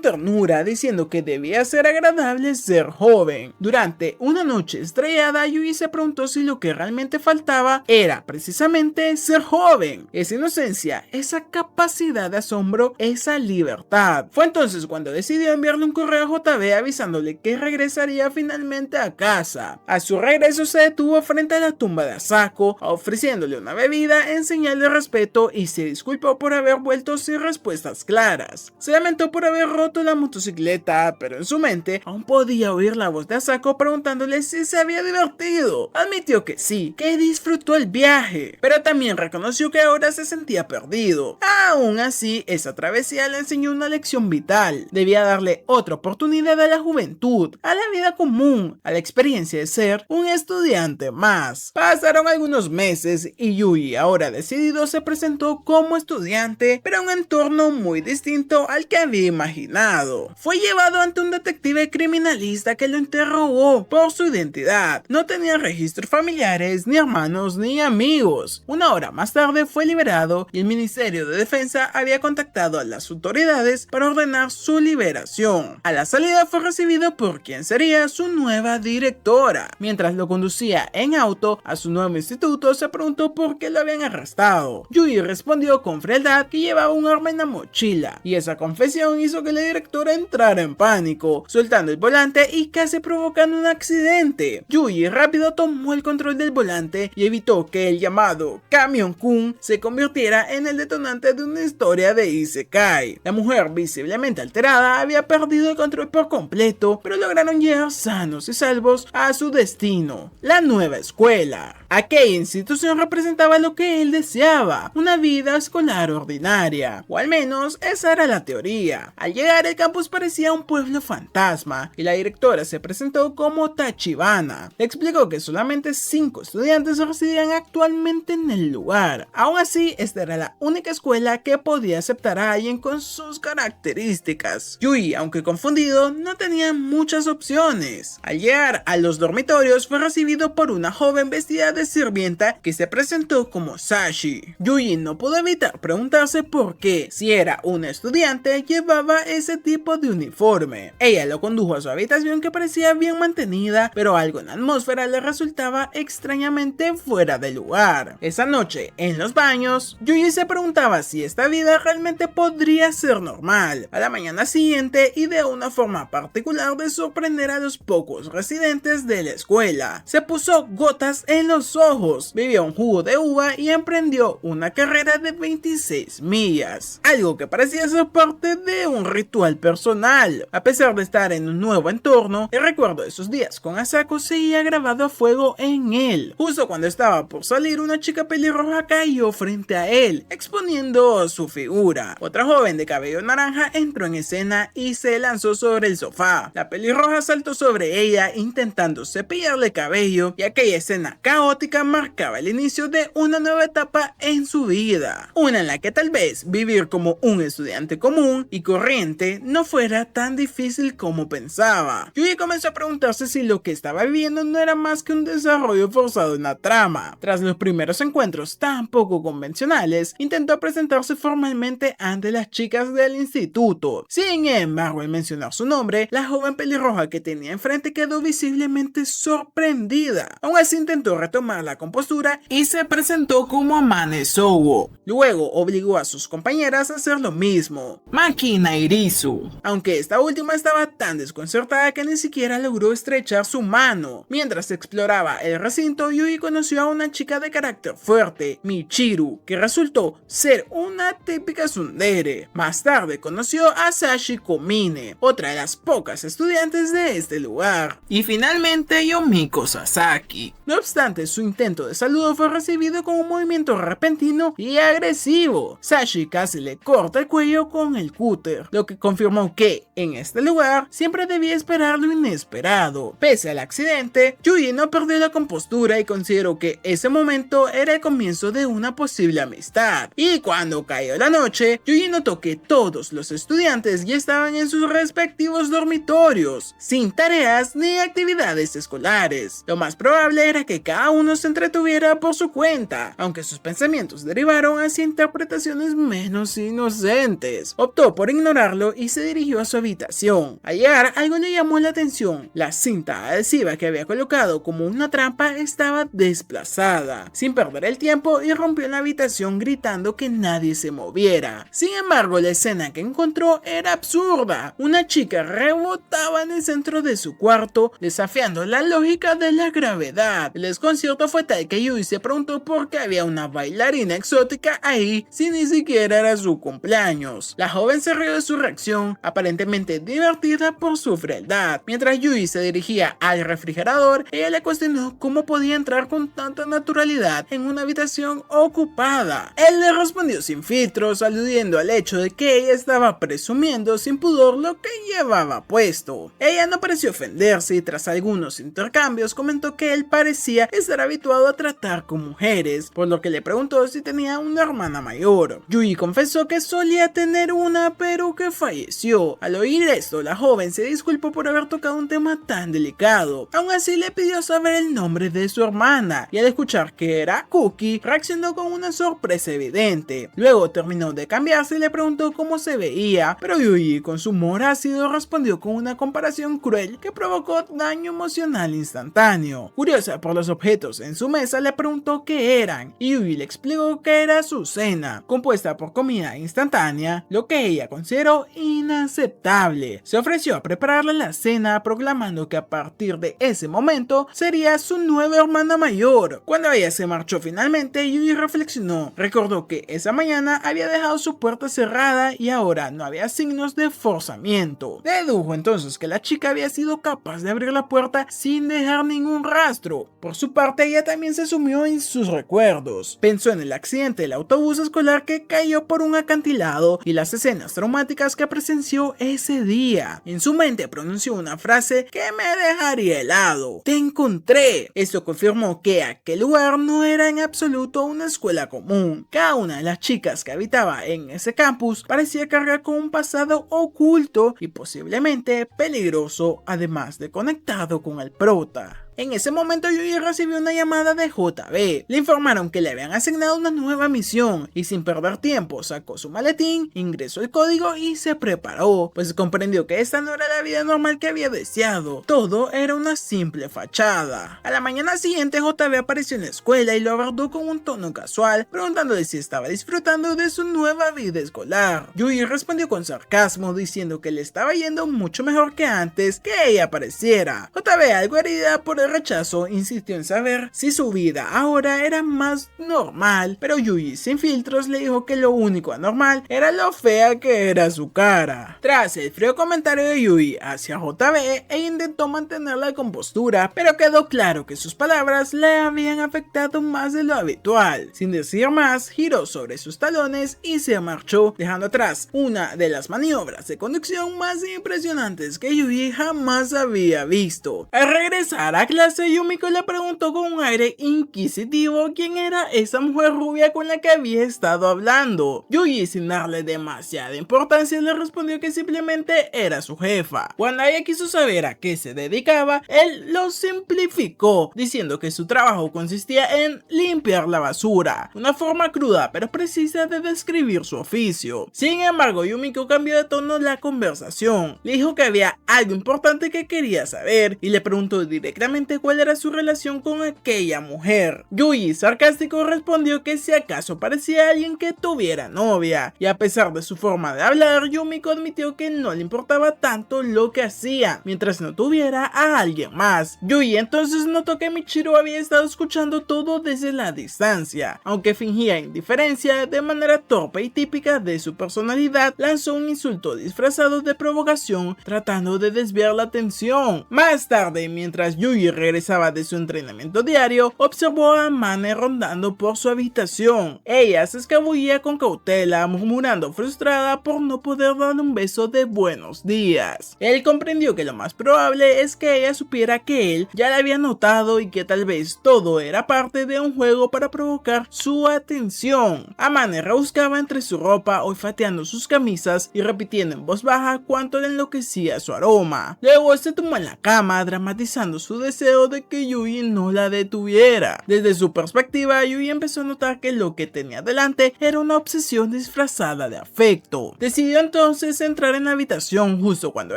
ternura, diciendo que debía ser agradable ser joven. Durante una noche estrellada, Yui se preguntó si lo que realmente faltaba era precisamente ser joven. Esa inocencia, esa capacidad de asombro, esa libertad. Fue entonces cuando decidió enviarle un correo a JB avisándole que regresaría finalmente a casa. A su regreso se detuvo frente a la tumba de Asako, ofreciéndole una bebida en señal de respeto, y se disculpó por haber vuelto sin respuestas claras. Se lamentó por haber roto la motocicleta, pero en su mente aún podía oír la voz de Asako preguntándole si se había divertido. Admitió que sí, que disfrutó el viaje, pero también reconoció que ahora se sentía perdido. Aún así, esa travesía le enseñó una lección vital. Debía darle otra oportunidad a la juventud, a la vida común, a la experiencia de ser un estudiante más. Pasaron algunos meses y Yui, ahora decidido, se presentó como estudiante, pero en un entorno entorno muy distinto al que había imaginado. Fue llevado ante un detective criminalista que lo interrogó por su identidad. No tenía registros familiares, ni hermanos, ni amigos. Una hora más tarde fue liberado y el Ministerio de Defensa había contactado a las autoridades para ordenar su liberación. A la salida fue recibido por quien sería su nueva directora. Mientras lo conducía en auto a su nuevo instituto, se preguntó por qué lo habían arrestado. Yui respondió con frialdad que llevaba un arma en la mochila, y esa confesión hizo que la directora entrara en pánico, soltando el volante y casi provocando un accidente. Yui rápido tomó el control del volante y evitó que el llamado Camión-kun se convirtiera en el detonante de una historia de Isekai. La mujer, visiblemente alterada, había perdido el control por completo, pero lograron llegar sanos y salvos a su destino, la nueva escuela. Aquella institución representaba lo que él deseaba, una vida escolar ordinaria, o al menos esa era la teoría. Al llegar, el campus parecía un pueblo fantasma y la directora se presentó como Tachibana. Le explicó que solamente 5 estudiantes residían actualmente en el lugar. Aún así, esta era la única escuela que podía aceptar a alguien con sus características. Yui, aunque confundido, no tenía muchas opciones. Al llegar a los dormitorios, fue recibido por una joven vestida de sirvienta que se presentó como Sashi. Yui no pudo evitar preguntarse por qué, si era una estudiante, llevaba ese tipo de uniforme. Ella lo condujo a su habitación, que parecía bien mantenida, pero algo en la atmósfera le resultaba extrañamente fuera de lugar. Esa noche, en los baños, Yui se preguntaba si esta vida realmente podría ser normal. A la mañana siguiente, y de una forma particular de sorprender a los pocos residentes de la escuela, se puso gotas en los ojos, bebió un jugo de uva y emprendió una carrera de 26 millas, algo que parecía ser parte de un ritual personal. A pesar de estar en un nuevo entorno, el recuerdo de esos días con Asako seguía grabado a fuego en él. Justo cuando estaba por salir, una chica pelirroja cayó frente a él, exponiendo su figura. Otra joven de cabello naranja entró en escena y se lanzó sobre el sofá. La pelirroja saltó sobre ella intentando cepillarle el cabello, y aquella escena caótica marcaba el inicio de una nueva etapa en su vida, una en la que tal vez vivir como un estudiante común y corriente no fuera tan difícil como pensaba. Yui comenzó a preguntarse si lo que estaba viviendo no era más que un desarrollo forzado en la trama. Tras los primeros encuentros tan poco convencionales, intentó presentarse formalmente ante las chicas del instituto. Sin embargo, al mencionar su nombre, la joven pelirroja que tenía enfrente quedó visiblemente sorprendida. Aún así, intentó retomar la compostura y se presentó como Amane Sougo. Luego obligó a sus compañeras a hacer lo mismo, Maki Nairizu, aunque esta última estaba tan desconcertada que ni siquiera logró estrechar su mano. Mientras exploraba el recinto, Yui conoció a una chica de carácter fuerte, Michiru, que resultó ser una típica tsundere. Más tarde conoció a Sashi Komine, otra de las pocas estudiantes de este lugar, y finalmente Yomiko Sasaki. No obstante, su intento de saludo fue recibido con un movimiento repentino y agresivo. Sashi casi le corta el cuello con el cúter, lo que confirmó que, en este lugar, siempre debía esperar lo inesperado. Pese al accidente, Yui no perdió la compostura y consideró que ese momento era el comienzo de una posible amistad. Y cuando cayó la noche, Yui notó que todos los estudiantes ya estaban en sus respectivos dormitorios, sin tareas ni actividades escolares. Lo más probable era que cada uno se entretuviera por su cuenta, aunque sus pensamientos derivaron hacia interpretaciones menos inocentes. Optó por ignorarlo y se dirigió a su habitación. Al llegar, algo le llamó la atención. La cinta adhesiva que había colocado como una trampa estaba desplazada. Sin perder el tiempo, irrumpió en la habitación gritando que nadie se moviera. Sin embargo, la escena que encontró era absurda. Una chica rebotaba en el centro de su cuarto, desafiando la lógica de la gravedad. El desconcierto fue tal que Yui se preguntó por qué había una bailarina exótica ahí si ni siquiera era su cumpleaños. La joven se rió de su reacción, aparentemente divertida por su frialdad. Mientras Yui se dirigía al refrigerador, ella le cuestionó cómo podía entrar con tanta naturalidad en una habitación ocupada. Él le respondió sin filtros, aludiendo al hecho de que ella estaba presumiendo sin pudor lo que llevaba puesto. Ella no pareció ofenderse y tras algunos intercambios comentó que él parecía estar estar habituado a tratar con mujeres, por lo que le preguntó si tenía una hermana mayor. Yuji confesó que solía tener una, pero que falleció. Al oír esto, la joven se disculpó por haber tocado un tema tan delicado. Aún así le pidió saber el nombre de su hermana, y al escuchar que era Cookie, reaccionó con una sorpresa evidente. Luego terminó de cambiarse y le preguntó cómo se veía, pero Yuji, con su humor ácido, respondió con una comparación cruel que provocó daño emocional instantáneo. Curiosa por los objetos en su mesa, le preguntó qué eran, y Yuji le explicó que era su cena, compuesta por comida instantánea, lo que ella consideró inaceptable. Se ofreció a prepararle la cena, proclamando que a partir de ese momento sería su nueva hermana mayor. Cuando ella se marchó finalmente, Yuji reflexionó. Recordó que esa mañana había dejado su puerta cerrada y ahora no había signos de forzamiento. Dedujo entonces que la chica había sido capaz de abrir la puerta sin dejar ningún rastro. Por su parte, ella también se sumió en sus recuerdos. Pensó en el accidente del autobús escolar que cayó por un acantilado y las escenas traumáticas que presenció ese día. En su mente pronunció una frase que me dejaría helado: "Te encontré". Esto confirmó que aquel lugar no era en absoluto una escuela común. Cada una de las chicas que habitaba en ese campus parecía cargar con un pasado oculto y posiblemente peligroso, además de conectado con el prota. En ese momento Yuji recibió una llamada de JB. Le informaron que le habían asignado una nueva misión y sin perder tiempo sacó su maletín, ingresó el código y se preparó, pues comprendió que esta no era la vida normal que había deseado. Todo era una simple fachada. A la mañana siguiente JB apareció en la escuela y lo abordó con un tono casual, preguntándole si estaba disfrutando de su nueva vida escolar. Yuji respondió con sarcasmo diciendo que le estaba yendo mucho mejor que antes que ella apareciera. JB, algo herida por el rechazo, insistió en saber si su vida ahora era más normal, pero Yuji sin filtros le dijo que lo único anormal era lo fea que era su cara. Tras el frío comentario de Yuji hacia JB, ella intentó mantener la compostura, pero quedó claro que sus palabras le habían afectado más de lo habitual. Sin decir más, giró sobre sus talones y se marchó, dejando atrás una de las maniobras de conducción más impresionantes que Yuji jamás había visto. Al regresar a clase, Yumiko le preguntó con un aire inquisitivo quién era esa mujer rubia con la que había estado hablando. Yuji, sin darle demasiada importancia, le respondió que simplemente era su jefa. Cuando ella quiso saber a qué se dedicaba, él lo simplificó, diciendo que su trabajo consistía en limpiar la basura, una forma cruda pero precisa de describir su oficio. Sin embargo, Yumiko cambió de tono la conversación. Le dijo que había algo importante que quería saber y le preguntó directamente cuál era su relación con aquella mujer. Yuji, sarcástico, respondió que si acaso parecía alguien que tuviera novia, y a pesar de su forma de hablar, Yumiko admitió que no le importaba tanto lo que hacía, mientras no tuviera a alguien más. Yuji entonces notó que Michiru había estado escuchando todo desde la distancia. Aunque fingía indiferencia, de manera torpe y típica de su personalidad, lanzó un insulto disfrazado de provocación, tratando de desviar la atención. Más tarde, mientras Yuji regresaba de su entrenamiento diario, observó a Mane rondando por su habitación. Ella se escabullía con cautela, murmurando frustrada por no poder darle un beso de buenos días. Él comprendió que lo más probable es que ella supiera que él ya la había notado y que tal vez todo era parte de un juego para provocar su atención. Mane rebuscaba entre su ropa, olfateando sus camisas y repitiendo en voz baja cuánto le enloquecía su aroma. Luego se tumbó en la cama, dramatizando su deseo de que Yuji no la detuviera. Desde su perspectiva, Yuji empezó a notar que lo que tenía delante era una obsesión disfrazada de afecto. Decidió entonces entrar en la habitación justo cuando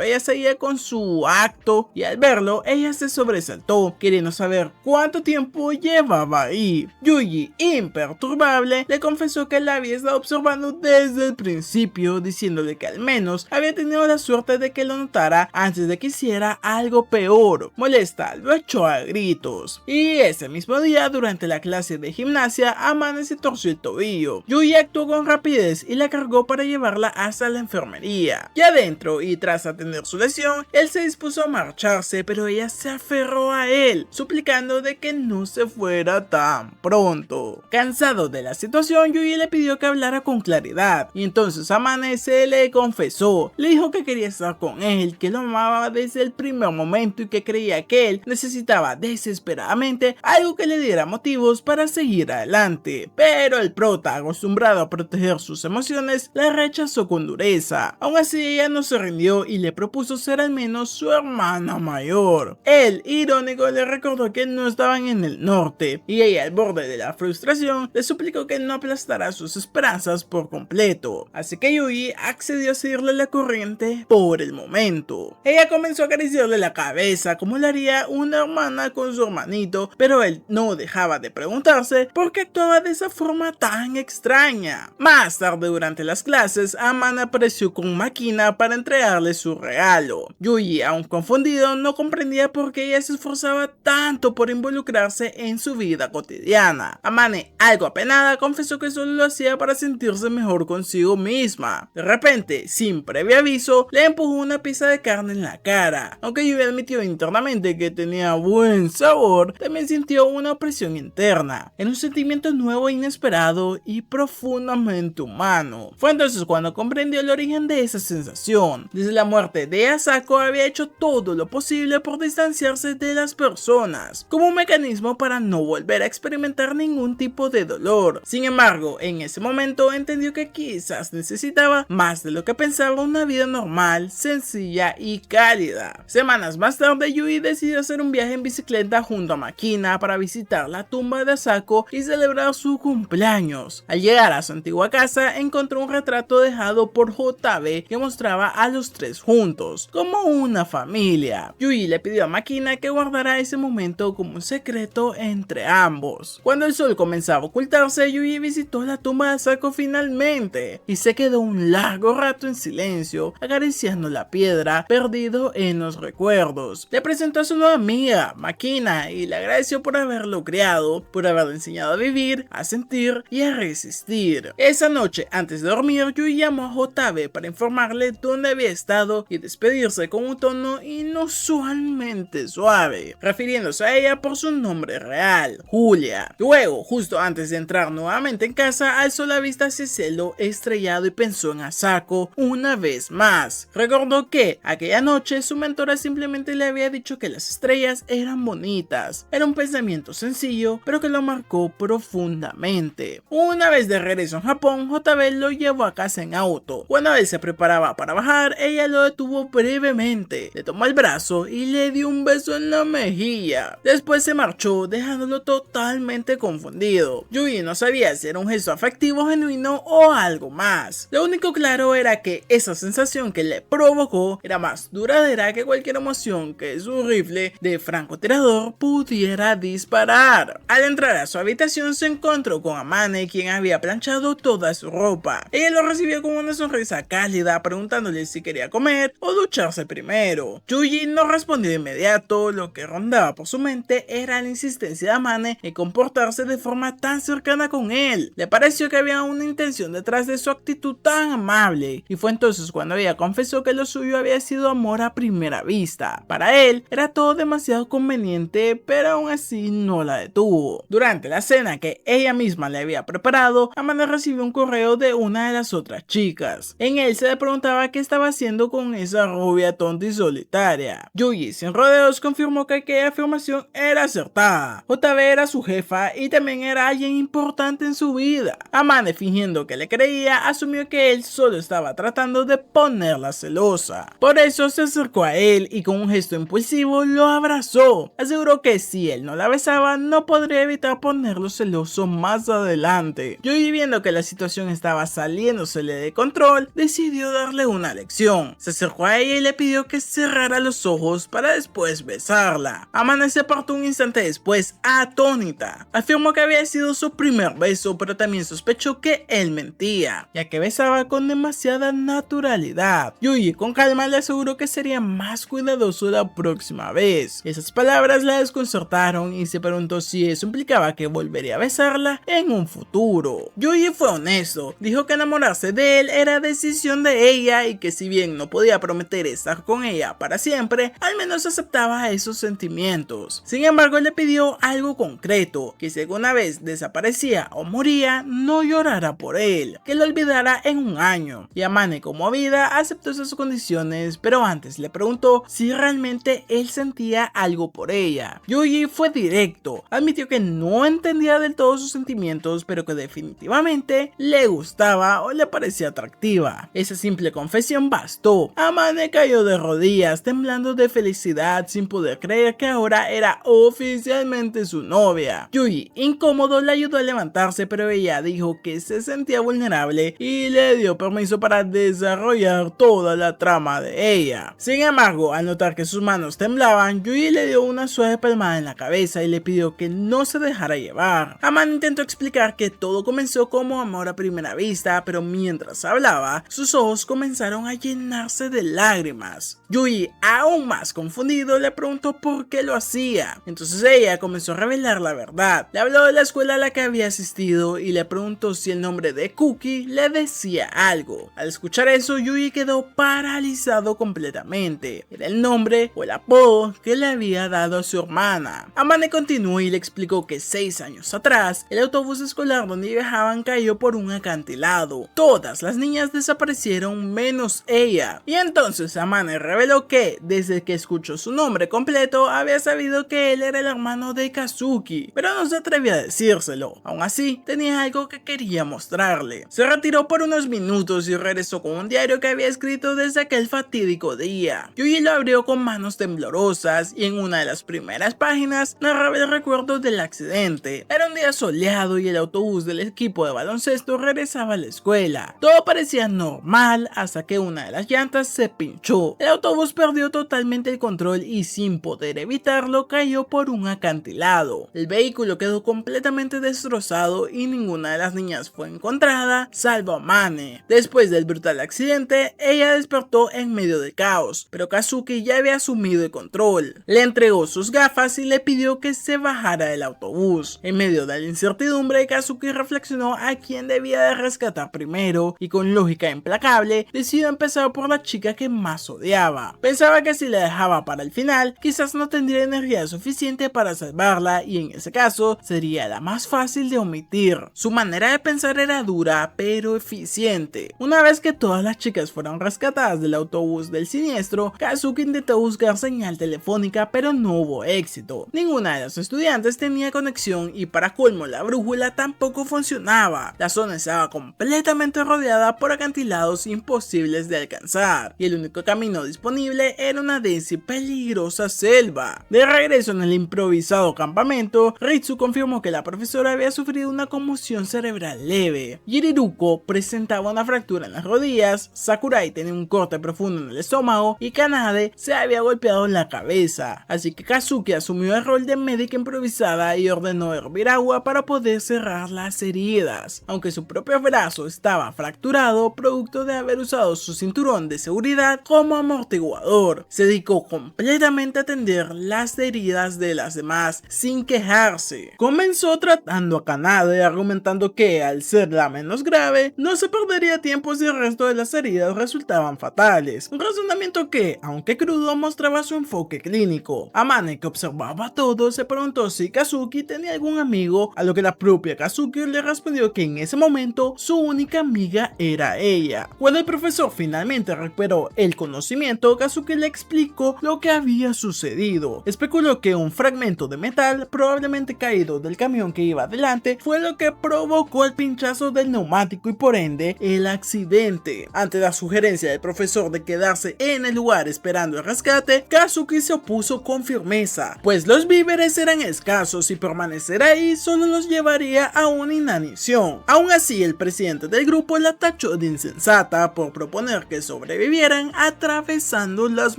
ella seguía con su acto, y al verlo, ella se sobresaltó, queriendo saber cuánto tiempo llevaba ahí. Yuji, imperturbable, le confesó que la había estado observando desde el principio, diciéndole que al menos había tenido la suerte de que lo notara antes de que hiciera algo peor. Molesta, lo echó a gritos. Y ese mismo día, durante la clase de gimnasia, Mane se torció el tobillo. Yuji actuó con rapidez y la cargó para llevarla hasta la enfermería. Ya adentro y tras atender su lesión, él se dispuso a marcharse, pero ella se aferró a él, suplicando de que no se fuera tan pronto. Cansado de la situación, Yuji le pidió que hablara con claridad, y entonces Mane se le confesó. Le dijo que quería estar con él, que lo amaba desde el primer momento y que creía que él necesitaba necesitaba desesperadamente algo que le diera motivos para seguir adelante, pero el prota, acostumbrado a proteger sus emociones, la rechazó con dureza. Aún así, ella no se rindió y le propuso ser al menos su hermana mayor. Él, irónico, le recordó que no estaban en el norte, y ella, al borde de la frustración, le suplicó que no aplastara sus esperanzas por completo. Así que Yuji accedió a seguirle la corriente por el momento. Ella comenzó a acariciarle la cabeza como lo haría una hermana con su hermanito, pero él no dejaba de preguntarse por qué actuaba de esa forma tan extraña. Más tarde durante las clases, Amane apareció con Makina para entregarle su regalo. Yuji, aún confundido, no comprendía por qué ella se esforzaba tanto por involucrarse en su vida cotidiana. Amane, algo apenada, confesó que solo lo hacía para sentirse mejor consigo misma. De repente, sin previo aviso, le empujó una pieza de carne en la cara. Aunque Yuji admitió internamente que tenía buen sabor, también sintió una opresión interna. Era un sentimiento nuevo, inesperado y profundamente humano. Fue entonces cuando comprendió el origen de esa sensación. Desde la muerte de Asako había hecho todo lo posible por distanciarse de las personas, como un mecanismo para no volver a experimentar ningún tipo de dolor. Sin embargo, en ese momento entendió que quizás necesitaba más de lo que pensaba una vida normal, sencilla y cálida. Semanas más tarde, Yuji decidió hacer un viaje en bicicleta junto a Makina para visitar la tumba de Asako y celebrar su cumpleaños. Al llegar a su antigua casa, encontró un retrato dejado por Hotabe que mostraba a los tres juntos, como una familia. Yuji le pidió a Makina que guardara ese momento como un secreto entre ambos. Cuando el sol comenzaba a ocultarse, Yuji visitó la tumba de Asako finalmente y se quedó un largo rato en silencio, acariciando la piedra, perdido en los recuerdos. Le presentó a su nueva amiga, Makina, y le agradeció por haberlo criado, por haberle enseñado a vivir, a sentir y a resistir. Esa noche, antes de dormir, Yuji llamó a Hotabe para informarle dónde había estado y despedirse con un tono inusualmente suave, refiriéndose a ella por su nombre real, Julia. Luego, justo antes de entrar nuevamente en casa, alzó la vista hacia el cielo estrellado y pensó en Asako una vez más. Recordó que aquella noche su mentora simplemente le había dicho que las estrellas eran bonitas. Era un pensamiento sencillo, pero que lo marcó profundamente. Una vez de regreso en Japón, Hotabe lo llevó a casa en auto. Cuando él se preparaba para bajar, ella lo detuvo brevemente, le tomó el brazo y le dio un beso en la mejilla. Después se marchó, dejándolo totalmente confundido. Yuji no sabía si era un gesto afectivo genuino o algo más. Lo único claro era que esa sensación que le provocó era más duradera que cualquier emoción que su rifle de francotirador pudiera disparar. Al entrar a su habitación se encontró con Amane, quien había planchado toda su ropa. Ella lo recibió con una sonrisa cálida, preguntándole si quería comer o ducharse primero. Yuji no respondió de inmediato. Lo que rondaba por su mente era la insistencia de Amane en comportarse de forma tan cercana con él. Le pareció que había una intención detrás de su actitud tan amable, y fue entonces cuando ella confesó que lo suyo había sido amor a primera vista. Para él era todo demasiado conveniente, pero aún así no la detuvo. Durante la cena que ella misma le había preparado, Amane recibió un correo de una de las otras chicas. En él se le preguntaba qué estaba haciendo con esa rubia tonta y solitaria. Yuji, sin rodeos, confirmó que aquella afirmación era acertada. Hotabe era su jefa y también era alguien importante en su vida. Amane, fingiendo que le creía, asumió que él solo estaba tratando de ponerla celosa. Por eso se acercó a él y con un gesto impulsivo lo abrazó. Aseguró que si él no la besaba, no podría evitar ponerlo celoso más adelante. Yuji, viendo que la situación estaba saliéndosele de control, decidió darle una lección. Se acercó a ella y le pidió que cerrara los ojos para después besarla. Amane se apartó un instante después, atónita. Afirmó que había sido su primer beso, pero también sospechó que él mentía, ya que besaba con demasiada naturalidad. Yuji con calma le aseguró que sería más cuidadoso la próxima vez. Esas palabras la desconcertaron y se preguntó si eso implicaba que volvería a besarla en un futuro. Yuji fue honesto, dijo que enamorarse de él era decisión de ella y que si bien no podía prometer estar con ella para siempre, al menos aceptaba esos sentimientos. Sin embargo, le pidió algo concreto, que si alguna vez desaparecía o moría, no llorara por él, que lo olvidara en un año. Y Amane, como vida, aceptó esas condiciones, pero antes le preguntó si realmente él sentía algo por ella. Yuji fue directo, admitió que no entendía del todo sus sentimientos, pero que definitivamente le gustaba o le parecía atractiva. Esa simple confesión bastó. Amane cayó de rodillas, temblando de felicidad sin poder creer que ahora era oficialmente su novia. Yuji, incómodo, le ayudó a levantarse, pero ella dijo que se sentía vulnerable y le dio permiso para desarrollar toda la trama de ella. Sin embargo, al notar que sus manos temblaban, Yuji le dio una suave palmada en la cabeza y le pidió que no se dejara llevar. Amane intentó explicar que todo comenzó como amor a primera vista, pero mientras hablaba, sus ojos comenzaron a llenarse de lágrimas. Yuji, aún más confundido, le preguntó por qué lo hacía. Entonces ella comenzó a revelar la verdad. Le habló de la escuela a la que había asistido y le preguntó si el nombre de Cookie le decía algo. Al escuchar eso, Yuji quedó paralizado completamente. Era el nombre o el apodo que le había dado a su hermana. Amane continuó y le explicó que 6 años atrás, el autobús escolar donde viajaban cayó por un acantilado. Todas las niñas desaparecieron menos ella. Y entonces Amane reveló que, desde que escuchó su nombre completo, había sabido que él era el hermano de Kazuki, pero no se atrevía a decírselo. Aún así, tenía algo que quería mostrarle. Se retiró por unos minutos y regresó con un diario que había escrito desde aquel fatídico día. Yuji lo abrió con manos temblorosas y en una de las primeras páginas narraba el recuerdo del accidente. Era un día soleado y el autobús del equipo de baloncesto regresaba a la escuela. Todo parecía normal hasta que una de las llantas se pinchó. El autobús perdió totalmente el control y sin poder evitarlo cayó por un acantilado. El vehículo quedó completamente destrozado y ninguna de las niñas fue encontrada, salvo Amane. Después del brutal accidente, ella despertó en medio del caos, pero Kazuki ya había asumido el control. Le entregó sus gafas y le pidió que se bajara del autobús. En medio de la incertidumbre, Kazuki reflexionó a quién debía de rescatar primero y con lógica implacable decidió empezar por la chica que más odiaba. Pensaba que si la dejaba para el final, quizás no tendría energía suficiente para salvarla y en ese caso sería la más fácil de omitir. Su manera de pensar era dura pero eficiente. Una vez que todas las chicas fueron rescatadas del autobús del siniestro, Kazuki intentó buscar señal telefónica pero no hubo éxito. Ninguna de las estudiantes tenía conexión y para colmo la brújula tampoco funcionaba. La zona estaba completamente rodeada por acantilados imposibles de alcanzar y el único camino disponible era una densa y peligrosa selva. De regreso en el improvisado campamento, Ritsu confirmó que la profesora había sufrido una conmoción cerebral leve. Jiriruko presentaba una fractura en las rodillas, Sakurai tenía un corte profundo en el estómago y Kanade se había golpeado en la cabeza. Así que Kazuki asumió el rol de médica improvisada y ordenó hervir agua para poder cerrar las heridas. Aunque su propio brazo estaba fracturado producto de haber usado su cinturón de seguridad como amortiguador, se dedicó completamente a atender las heridas de las demás sin quejarse. Comenzó tratando a Kanade argumentando que al ser la menos grave no se perdería tiempo si el resto de las heridas resultaban fatales, un razonamiento que, aunque crudo, mostraba su enfoque clínico. Amane, que observaba todo, se preguntó si Kazuki tenía algún amigo, a lo que la propia Kazuki le respondió que en ese momento su única amiga era ella. Cuando el profesor finalmente recuperó el conocimiento, Kazuki le explicó lo que había sucedido. Especuló que un fragmento de metal, probablemente caído del camión que iba adelante, fue lo que provocó el pinchazo del neumático y por ende el accidente. Ante la sugerencia del profesor de quedarse en el lugar esperando el rescate, Kazuki se opuso con firmeza, pues los víveres eran escasos y permanecer ahí solo los llevaría a una inanición. Aún así, el presidente del grupo la tachó de insensata por proponer que sobrevivieran atravesando las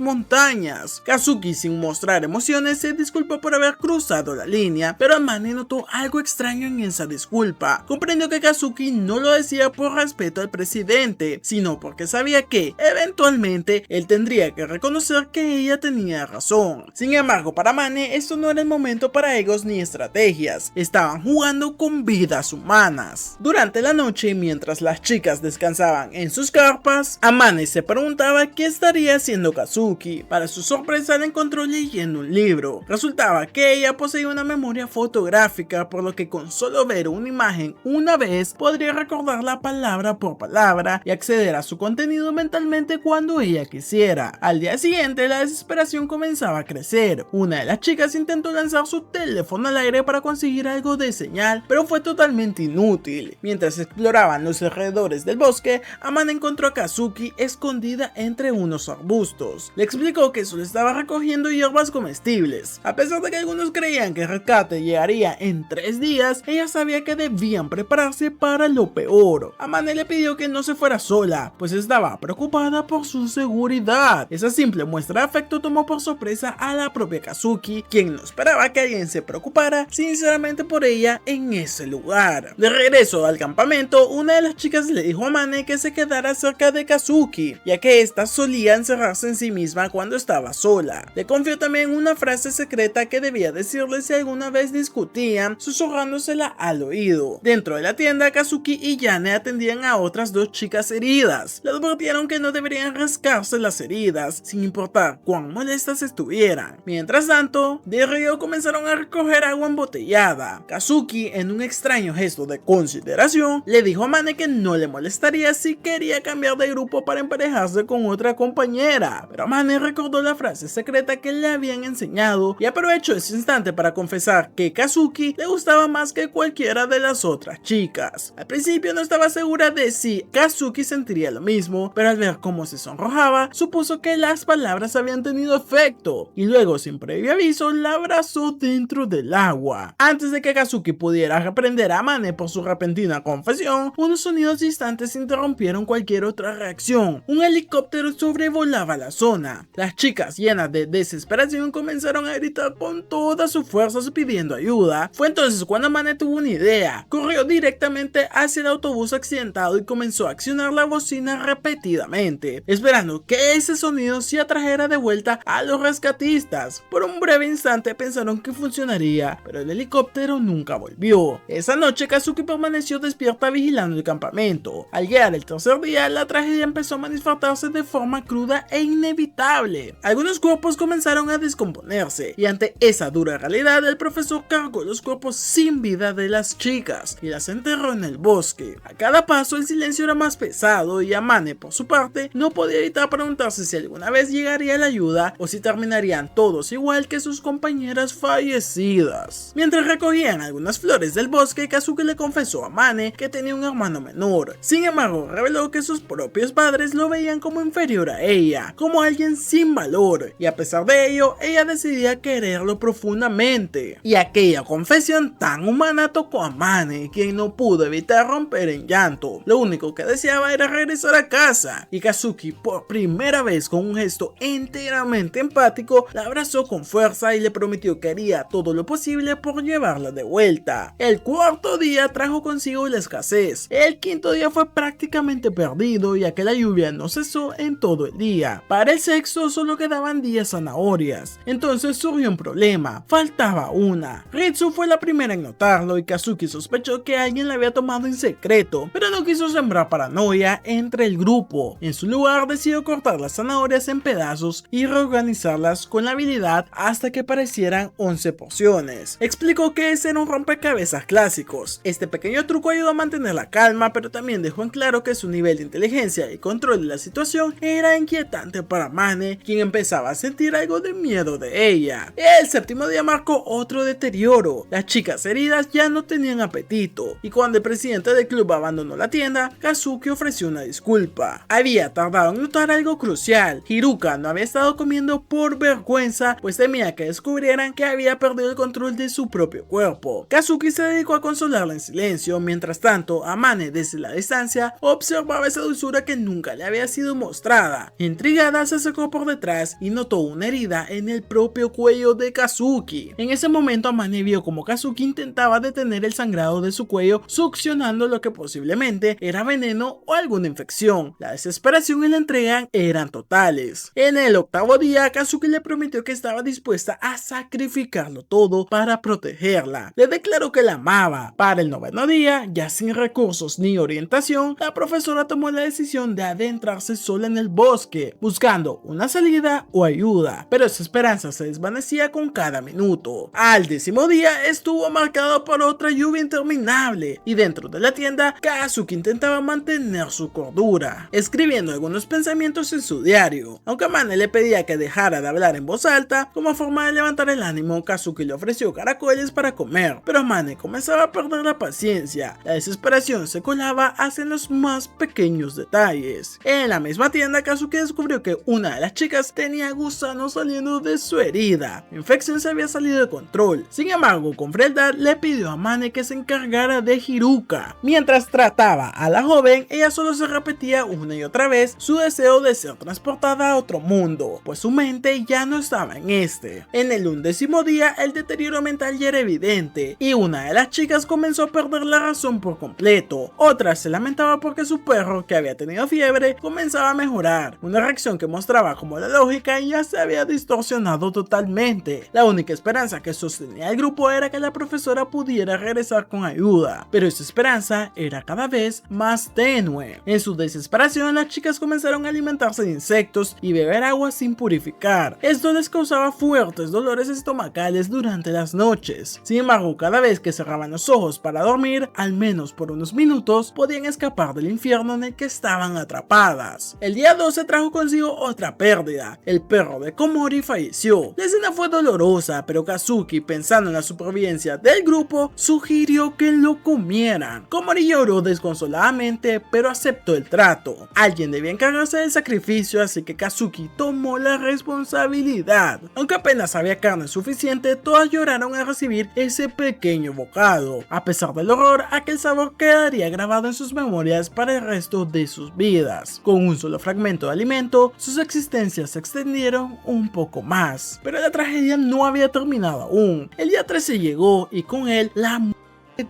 montañas. Kazuki, sin mostrar emociones, se disculpó por haber cruzado la línea, pero Amane notó algo extraño en esa disculpa. Comprendió que Kazuki no lo decía por respeto al presidente, sino porque sabía que, eventualmente, él tendría que reconocer que ella tenía razón. Sin embargo, para Amane, esto no era el momento para egos ni estrategias. Estaban jugando con vidas humanas. Durante la noche, mientras las chicas descansaban en sus carpas, Amane se preguntaba qué estaría haciendo Kazuki. Para su sorpresa, la encontró leyendo un libro. Resultaba que ella poseía una memoria fotográfica, por lo que con solo ver una imagen una vez podría recordarla palabra por palabra y acceder a su contenido mentalmente cuando ella quisiera. Al día siguiente, la desesperación comenzaba a a crecer. Una de las chicas intentó lanzar su teléfono al aire para conseguir algo de señal, pero fue totalmente inútil. Mientras exploraban los alrededores del bosque, Amane encontró a Kazuki escondida entre unos arbustos. Le explicó que solo estaba recogiendo hierbas comestibles. A pesar de que algunos creían que el rescate llegaría en 3 días, ella sabía que debían prepararse para lo peor. Amane le pidió que no se fuera sola, pues estaba preocupada por su seguridad. Esa simple muestra de afecto tomó por sorpresa a la propia Kazuki, quien no esperaba que alguien se preocupara sinceramente por ella en ese lugar. De regreso al campamento, una de las chicas le dijo a Amane que se quedara cerca de Kazuki, ya que ésta solía encerrarse en sí misma cuando estaba sola. Le confió también una frase secreta que debía decirle si alguna vez discutían, susurrándosela al oído. Dentro de la tienda, Kazuki y Yane atendían a otras 2 chicas heridas. Le advirtieron que no deberían rascarse las heridas, sin importar cuán molestas estuvieran. Mientras tanto, de Ryo comenzaron a recoger agua embotellada. Kazuki, en un extraño gesto de consideración, le dijo a Amane que no le molestaría si quería cambiar de grupo para emparejarse con otra compañera. Pero Amane recordó la frase secreta que le habían enseñado y aprovechó ese instante para confesar que Kazuki le gustaba más que cualquiera de las otras chicas. Al principio no estaba segura de si Kazuki sentiría lo mismo, pero al ver cómo se sonrojaba, supuso que las palabras habían tenido efecto, y luego, sin previo aviso, la abrazó dentro del agua. Antes de que Kazuki pudiera reprender a Amane por su repentina confesión, unos sonidos distantes interrumpieron cualquier otra reacción. Un helicóptero sobrevolaba la zona. Las chicas, llenas de desesperación, comenzaron a gritar con todas sus fuerzas pidiendo ayuda. Fue entonces cuando Amane tuvo una idea. Corrió directamente hacia el autobús accidentado y comenzó a accionar la bocina repetidamente, esperando que ese sonido se atrajera de vuelta a los rescatistas. Por un breve instante pensaron que funcionaría, pero el helicóptero nunca volvió. Esa noche Kazuki permaneció despierta vigilando el campamento. Al llegar el tercer día, la tragedia empezó a manifestarse de forma cruda e inevitable. Algunos cuerpos comenzaron a descomponerse, y ante esa dura realidad, el profesor cargó los cuerpos sin vida de las chicas y las enterró en el bosque. A cada paso el silencio era más pesado y Amane, por su parte, no podía evitar preguntarse si alguna vez llegaría la ayuda o si terminarían todos igual que sus compañeras fallecidas. Mientras recogían algunas flores del bosque, Kazuki le confesó a Amane que tenía un hermano menor. Sin embargo, reveló que sus propios padres lo veían como inferior a ella, como alguien sin valor, y a pesar de ello, ella decidía quererlo profundamente. Y aquella confesión tan humana tocó a Amane, quien no pudo evitar romper en llanto. Lo único que deseaba era regresar a casa, y Kazuki, por primera vez con un gesto enteramente empático, la abrazó con fuerza y le prometió que haría todo lo posible por llevarla de vuelta. El cuarto día trajo consigo la escasez. El quinto día fue prácticamente perdido, ya que la lluvia no cesó en todo el día. Para el sexto solo quedaban 10 zanahorias. Entonces surgió un problema, faltaba una. Ritsu fue la primera en notarlo y Kazuki sospechó que alguien la había tomado en secreto, pero no quiso sembrar paranoia entre el grupo. En su lugar decidió cortar las zanahorias en pedazos y reorganizarlas con la habilidad hasta que parecieran 11 porciones. Explicó que ese era un rompecabezas clásicos. Este pequeño truco ayudó a mantener la calma, pero también dejó en claro que su nivel de inteligencia y control de la situación era inquietante para Amane, quien empezaba a sentir algo de miedo de ella. El séptimo día marcó otro deterioro. Las chicas heridas ya no tenían apetito, y cuando el presidente del club abandonó la tienda, Kazuki ofreció una disculpa. Había tardado en notar algo crucial. Hiruka no había estado comiendo por vergüenza, pues temía que descubrieran que había perdido el control de su propio cuerpo. Kazuki se dedicó a consolarla en silencio. Mientras tanto, Amane, desde la distancia, observaba esa dulzura que nunca le había sido mostrada. Intrigada, se acercó por detrás y notó una herida en el propio cuello de Kazuki. En ese momento, Amane vio como Kazuki intentaba detener el sangrado de su cuello, succionando lo que posiblemente era veneno o alguna infección. La desesperación y la entrega eran totales. En el octavo día, Kazuki le prometió que estaba dispuesta a sacrificarlo todo para protegerla. Le declaró que la amaba. Para el noveno día, ya sin recursos ni orientación, la profesora tomó la decisión de adentrarse sola en el bosque, buscando una salida o ayuda, pero esa esperanza se desvanecía con cada minuto. Al décimo día estuvo marcado por otra lluvia interminable, y dentro de la tienda, Kazuki intentaba mantener su cordura, escribiendo algunos pensamientos en su diario. Aunque Amane le pedía que dejara de hablar hablar en voz alta. Como forma de levantar el ánimo, Kazuki le ofreció caracoles para comer, pero Amane comenzaba a perder la paciencia. La desesperación se colaba hasta en los más pequeños detalles. En la misma tienda, Kazuki descubrió que una de las chicas tenía gusanos saliendo de su herida. La infección se había salido de control. Sin embargo, con frialdad le pidió a Amane que se encargara de Hiruka. Mientras trataba a la joven, ella solo se repetía una y otra vez su deseo de ser transportada a otro mundo, pues su mente ya no estaba en este. En el 11º día, el deterioro mental ya era evidente, y una de las chicas comenzó a perder la razón por completo. Otra se lamentaba porque su perro, que había tenido fiebre, comenzaba a mejorar, una reacción que mostraba como la lógica ya se había distorsionado totalmente. La única esperanza que sostenía el grupo era que la profesora pudiera regresar con ayuda, pero esa esperanza era cada vez más tenue. En su desesperación, las chicas comenzaron a alimentarse de insectos y beber agua sin purificar. Esto les causaba fuertes dolores estomacales durante las noches. Sin embargo, cada vez que cerraban los ojos para dormir, al menos por unos minutos, podían escapar del infierno en el que estaban atrapadas. El día 12 trajo consigo otra pérdida. El perro de Komori falleció. La escena fue dolorosa, pero Kazuki, pensando en la supervivencia del grupo, sugirió que lo comieran. Komori lloró desconsoladamente, pero aceptó el trato. Alguien debía encargarse del sacrificio, así que Kazuki tomó la responsabilidad. Aunque apenas había carne suficiente, todas lloraron al recibir ese pequeño bocado. A pesar del horror, aquel sabor quedaría grabado en sus memorias para el resto de sus vidas. Con un solo fragmento de alimento, sus existencias se extendieron un poco más. Pero la tragedia no había terminado aún. El día 13 llegó y con él la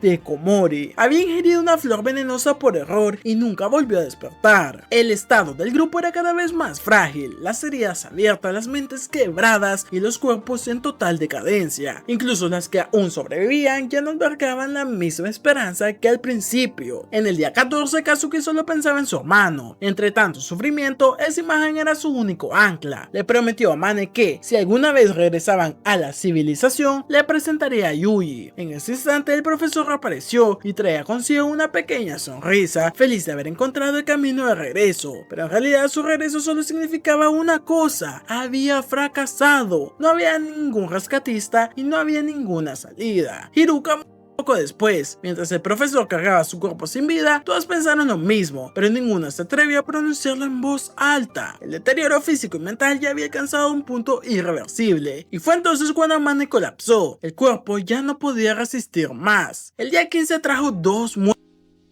de Komori. Había ingerido una flor venenosa por error y nunca volvió a despertar. El estado del grupo era cada vez más frágil, las heridas abiertas, las mentes quebradas y los cuerpos en total decadencia. Incluso las que aún sobrevivían ya no albergaban la misma esperanza que al principio. En el día 14, Kazuki solo pensaba en su hermano. Entre tanto sufrimiento, esa imagen era su único ancla. Le prometió a Amane que, si alguna vez regresaban a la civilización, le presentaría a Yuji. En ese instante, el profesor reapareció y traía consigo una pequeña sonrisa, feliz de haber encontrado el camino de regreso. Pero en realidad su regreso solo significaba una cosa: había fracasado. No había ningún rescatista y no había ninguna salida. Hiruka poco después, mientras el profesor cargaba su cuerpo sin vida, todos pensaron lo mismo, pero ninguna se atrevió a pronunciarlo en voz alta. El deterioro físico y mental ya había alcanzado un punto irreversible, y fue entonces cuando Amane colapsó. El cuerpo ya no podía resistir más. El día 15 trajo dos muertes.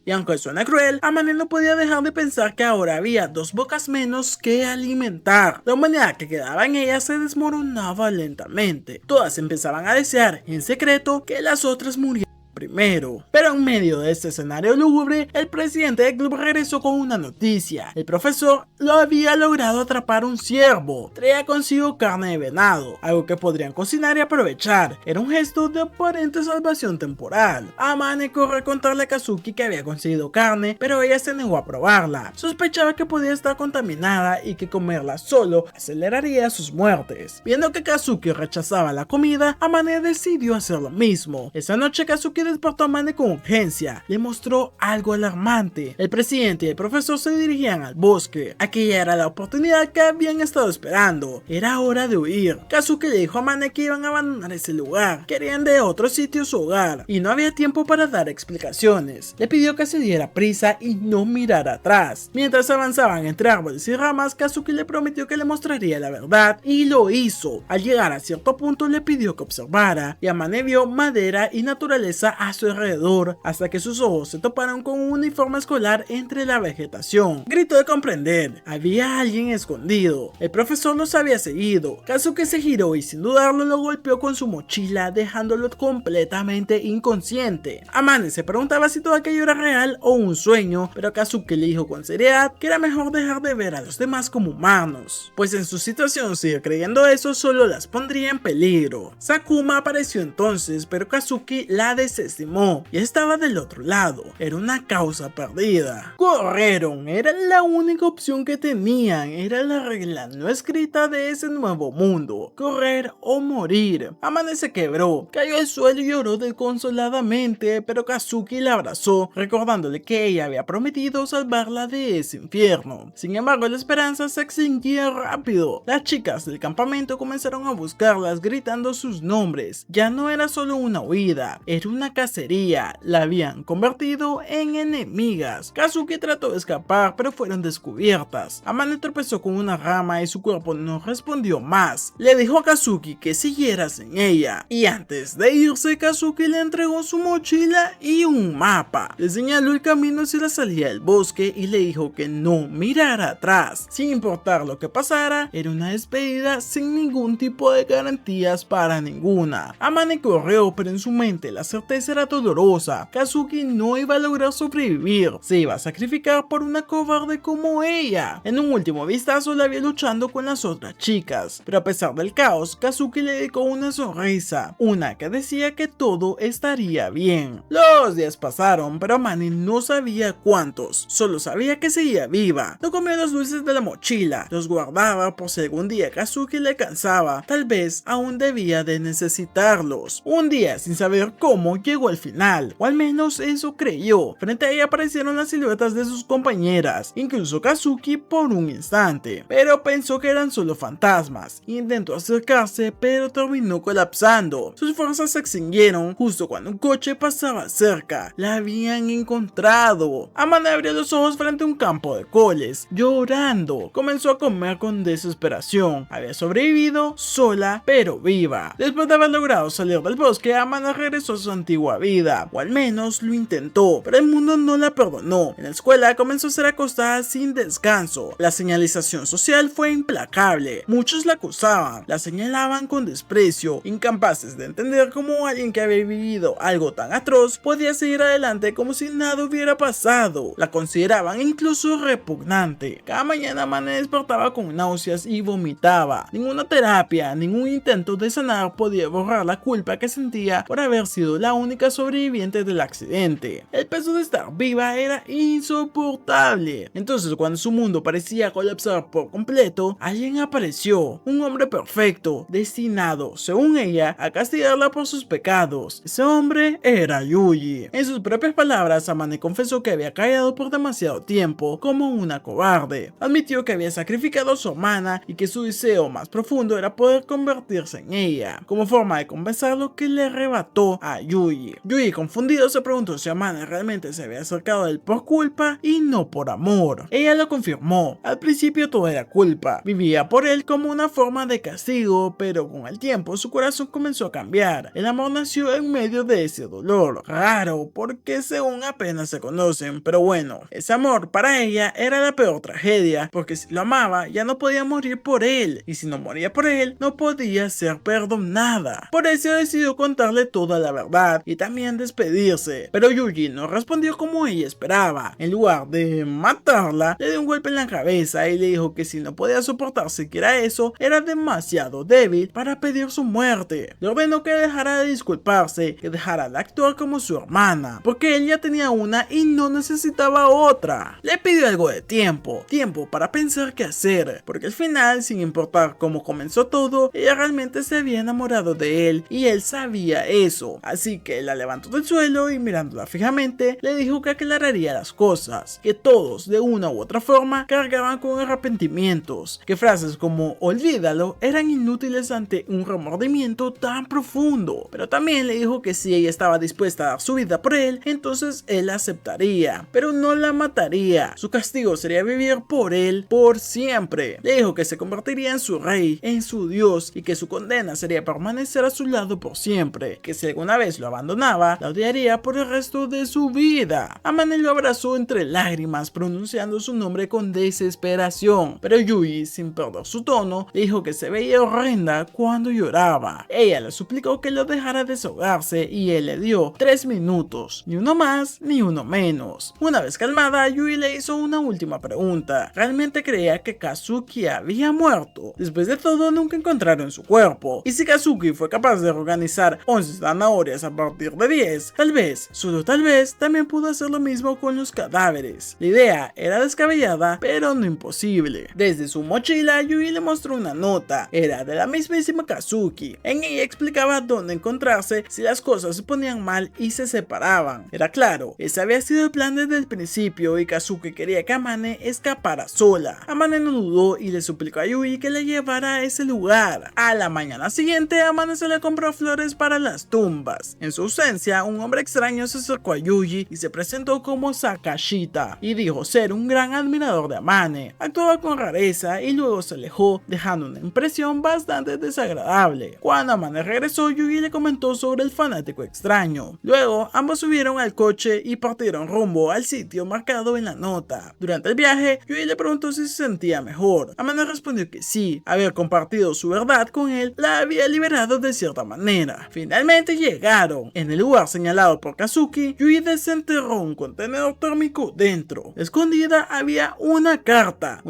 Y aunque suena cruel, Amane no podía dejar de pensar que ahora había dos bocas menos que alimentar. La humanidad que quedaba en ella se desmoronaba lentamente. Todas empezaban a desear en secreto que las otras murieran primero. Pero en medio de este escenario lúgubre, el presidente del club regresó con una noticia. El profesor lo había logrado atrapar un ciervo. Traía consigo carne de venado, algo que podrían cocinar y aprovechar. Era un gesto de aparente salvación temporal. Amane corrió a contarle a Kazuki que había conseguido carne, pero ella se negó a probarla. Sospechaba que podía estar contaminada y que comerla solo aceleraría sus muertes. Viendo que Kazuki rechazaba la comida, Amane decidió hacer lo mismo. Esa noche Kazuki despertó a Amane con urgencia. Le mostró algo alarmante. El presidente y el profesor se dirigían al bosque. Aquella era la oportunidad que habían estado esperando. Era hora de huir. Kazuki le dijo a Amane que iban a abandonar ese lugar. Querían de otro sitio su hogar y no había tiempo para dar explicaciones. Le pidió que se diera prisa y no mirara atrás. Mientras avanzaban entre árboles y ramas, Kazuki le prometió que le mostraría la verdad y lo hizo. Al llegar a cierto punto le pidió que observara y Amane vio madera y naturaleza a su alrededor hasta que sus ojos se toparon con un uniforme escolar entre la vegetación. Gritó de comprender. Había alguien escondido. El profesor los había seguido. Kazuki se giró y sin dudarlo lo golpeó con su mochila, dejándolo completamente inconsciente. Amane se preguntaba si todo aquello era real o un sueño, pero Kazuki le dijo con seriedad que era mejor dejar de ver a los demás como humanos, pues en su situación seguir creyendo eso solo las pondría en peligro. Sakuma apareció entonces, pero Kazuki la desesperó. desestimó y estaba del otro lado. Era una causa perdida. Corrieron, era la única opción que tenían, era la regla no escrita de ese nuevo mundo: correr o morir. Amane se quebró, cayó al suelo y lloró desconsoladamente, pero Kazuki la abrazó, recordándole que ella había prometido salvarla de ese infierno. Sin embargo, la esperanza se extinguía rápido. Las chicas del campamento comenzaron a buscarlas gritando sus nombres. Ya no era solo una huida, era una cacería. La habían convertido en enemigas. Kazuki trató de escapar, pero fueron descubiertas. Amane tropezó con una rama y su cuerpo no respondió más. Le dijo a Kazuki que siguiera sin ella, y antes de irse, Kazuki le entregó su mochila y un mapa. Le señaló el camino hacia la salida del bosque y le dijo que no mirara atrás. Sin importar lo que pasara, era una despedida sin ningún tipo de garantías para ninguna. Amane corrió, pero en su mente la certeza era dolorosa. Kazuki no iba a lograr sobrevivir, se iba a sacrificar por una cobarde como ella. En un último vistazo la vio luchando con las otras chicas, pero a pesar del caos, Kazuki le dedicó una sonrisa, una que decía que todo estaría bien. Los días pasaron, pero Amane no sabía cuántos, solo sabía que seguía viva. No comió los dulces de la mochila, los guardaba por si algún día Kazuki le cansaba, tal vez aún debía de necesitarlos. Un día, sin saber cómo, llegó al final, o al menos eso creyó. Frente a ella aparecieron las siluetas de sus compañeras, incluso Kazuki por un instante, pero pensó que eran solo fantasmas. Intentó acercarse, pero terminó colapsando. Sus fuerzas se extinguieron justo cuando un coche pasaba cerca. La habían encontrado. Amane abrió los ojos frente a un campo de coles, llorando. Comenzó a comer con desesperación. Había sobrevivido sola, pero viva. Después de haber logrado salir del bosque, Amane regresó a su antigua vida, o al menos lo intentó, pero el mundo no la perdonó. En la escuela comenzó a ser acosada sin descanso. La señalización social fue implacable. Muchos la acusaban, la señalaban con desprecio, incapaces de entender cómo alguien que había vivido algo tan atroz podía seguir adelante como si nada hubiera pasado. La consideraban incluso repugnante. Cada mañana Amane despertaba con náuseas y vomitaba. Ninguna terapia, ningún intento de sanar podía borrar la culpa que sentía por haber sido la única sobreviviente del accidente. El peso de estar viva era insoportable. Entonces, cuando su mundo parecía colapsar por completo, alguien apareció, un hombre perfecto, destinado, según ella, a castigarla por sus pecados. Ese hombre era Yuji. En sus propias palabras, Amane confesó que había callado por demasiado tiempo como una cobarde. Admitió que había sacrificado a su hermana y que su deseo más profundo era poder convertirse en ella. Como forma de compensarlo, que le arrebató a Yuji. Yuji, confundido, se preguntó si Amane realmente se había acercado a él por culpa y no por amor. Ella lo confirmó. Al principio todo era culpa. Vivía por él como una forma de castigo, pero con el tiempo su corazón comenzó a cambiar. El amor nació en medio de ese dolor. Raro, porque según apenas se conocen, pero bueno, ese amor para ella era la peor tragedia, porque si lo amaba ya no podía morir por él, y si no moría por él no podía ser perdonada. Por eso decidió contarle toda la verdad y también despedirse, pero Yuji no respondió como ella esperaba. En lugar de matarla, le dio un golpe en la cabeza y le dijo que si no podía soportar siquiera eso, era demasiado débil para pedir su muerte. Le ordenó que dejara de disculparse, que dejara de actuar como su hermana, porque él ya tenía una y no necesitaba otra. Le pidió algo de tiempo para pensar qué hacer, porque al final, sin importar cómo comenzó todo, ella realmente se había enamorado de él y él sabía eso. Así que la levantó del suelo y mirándola fijamente, le dijo que aclararía las cosas, que todos de una u otra forma cargaban con arrepentimientos, que frases como olvídalo eran inútiles ante un remordimiento tan profundo, pero también le dijo que si ella estaba dispuesta a dar su vida por él, entonces él aceptaría, pero no la mataría. Su castigo sería vivir por él por siempre. Le dijo que se convertiría en su rey, en su dios, y que su condena sería permanecer a su lado por siempre, que si alguna vez lo abandonaba, la odiaría por el resto de su vida. Amane lo abrazó entre lágrimas, pronunciando su nombre con desesperación, pero Yuji, sin perder su tono, le dijo que se veía horrenda cuando lloraba. Ella le suplicó que lo dejara desahogarse y él le dio 3 minutos, ni uno más ni uno menos. Una vez calmada, Yuji le hizo una última pregunta. ¿Realmente creía que Kazuki había muerto? Después de todo, nunca encontraron su cuerpo, y si Kazuki fue capaz de organizar 11 zanahorias a partir partir de 10. Tal vez, solo tal vez, también pudo hacer lo mismo con los cadáveres. La idea era descabellada, pero no imposible. Desde su mochila, Yui le mostró una nota. Era de la mismísima Kazuki. En ella explicaba dónde encontrarse si las cosas se ponían mal y se separaban. Era claro, ese había sido el plan desde el principio y Kazuki quería que Amane escapara sola. Amane no dudó y le suplicó a Yui que la llevara a ese lugar. A la mañana siguiente, Amane se le compró flores para las tumbas. En su ausencia, un hombre extraño se acercó a Yuji y se presentó como Sakashita y dijo ser un gran admirador de Amane. Actuaba con rareza y luego se alejó, dejando una impresión bastante desagradable. Cuando Amane regresó, Yuji le comentó sobre el fanático extraño. Luego, ambos subieron al coche y partieron rumbo al sitio marcado en la nota. Durante el viaje, Yuji le preguntó si se sentía mejor. Amane respondió que sí, haber compartido su verdad con él la había liberado de cierta manera. Finalmente llegaron. En el lugar señalado por Kazuki, Yuji desenterró un contenedor térmico dentro. Escondida había una carta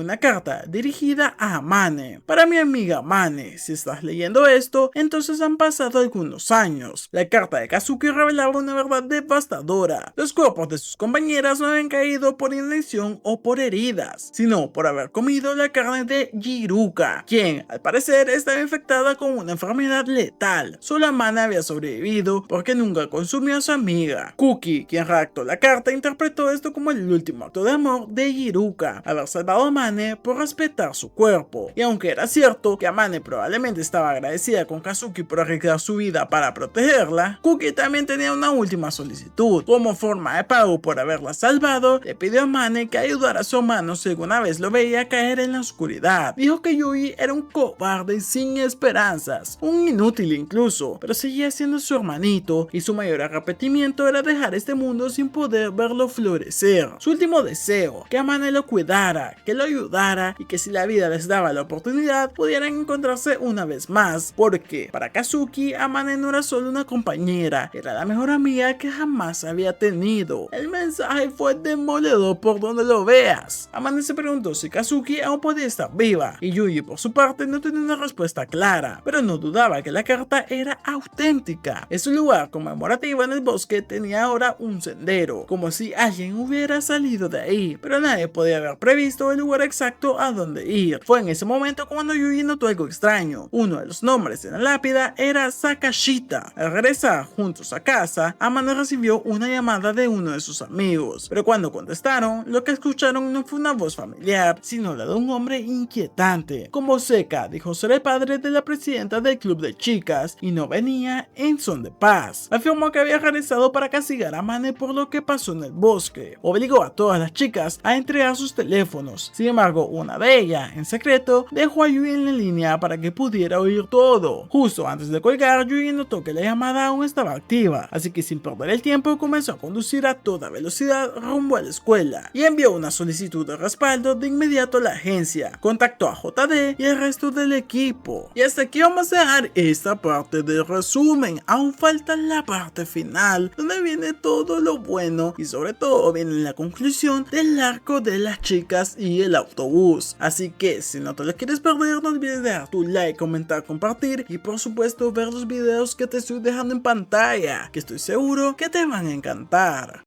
dirigida a Amane. Para mi amiga Amane, si estás leyendo esto, entonces han pasado algunos años. La carta de Kazuki revelaba una verdad devastadora. Los cuerpos de sus compañeras no habían caído por inanición o por heridas, sino por haber comido la carne de Jiruka, quien al parecer estaba infectada con una enfermedad letal. Solo Amane había sobrevivido porque nunca consumió a su amiga. Kuki, quien redactó la carta, interpretó esto como el último acto de amor de Jiruka, haber salvado a Amane por respetar su cuerpo. Y aunque era cierto que Amane probablemente estaba agradecida con Kazuki por arriesgar su vida para protegerla, Kuki también tenía una última solicitud. Como forma de pago por haberla salvado, le pidió a Amane que ayudara a su hermano si alguna vez lo veía caer en la oscuridad. Dijo que Yui era un cobarde sin esperanzas, un inútil incluso, pero seguía siendo su hermanito y su mayor arrepentimiento era dejar este mundo sin poder verlo florecer. Su último deseo, que Amane lo cuidara, que lo ayudara y que si la vida les daba la oportunidad pudieran encontrarse una vez más, porque para Kazuki Amane no era solo una compañera, era la mejor amiga que jamás había tenido. El mensaje fue demoledor por donde lo veas. Amane se preguntó si Kazuki aún podía estar viva y Yuji por su parte no tenía una respuesta clara, pero no dudaba que la carta era auténtica. Ese lugar conmemorativo en el bosque tenía ahora un sendero, como si alguien hubiera salido de ahí, pero nadie podía haber previsto el lugar exacto a donde ir. Fue en ese momento cuando Yuji notó algo extraño. Uno de los nombres en la lápida era Sakashita. Al regresar juntos a casa, Amane recibió una llamada de uno de sus amigos, pero cuando contestaron, lo que escucharon no fue una voz familiar, sino la de un hombre inquietante. Como Seka dijo ser el padre de la presidenta del club de chicas y no venía en son de paz. Afirmó que había regresado para castigar a Amane por lo que pasó en el bosque. Obligó a todas las chicas a entregar sus teléfonos. Sin embargo, una de ellas, en secreto, dejó a Yui en la línea para que pudiera oír todo. Justo antes de colgar, Yui notó que la llamada aún estaba activa, así que sin perder el tiempo comenzó a conducir a toda velocidad rumbo a la escuela y envió una solicitud de respaldo de inmediato a la agencia. Contactó a JD y el resto del equipo. Y hasta aquí vamos a dejar esta parte del resumen. Aún falta la parte final, donde viene todo lo bueno y sobre todo viene la conclusión del arco de las chicas y el autobús. Así que si no te lo quieres perder, no olvides dejar tu like, comentar, compartir y por supuesto ver los videos que te estoy dejando en pantalla, que estoy seguro que te van a encantar.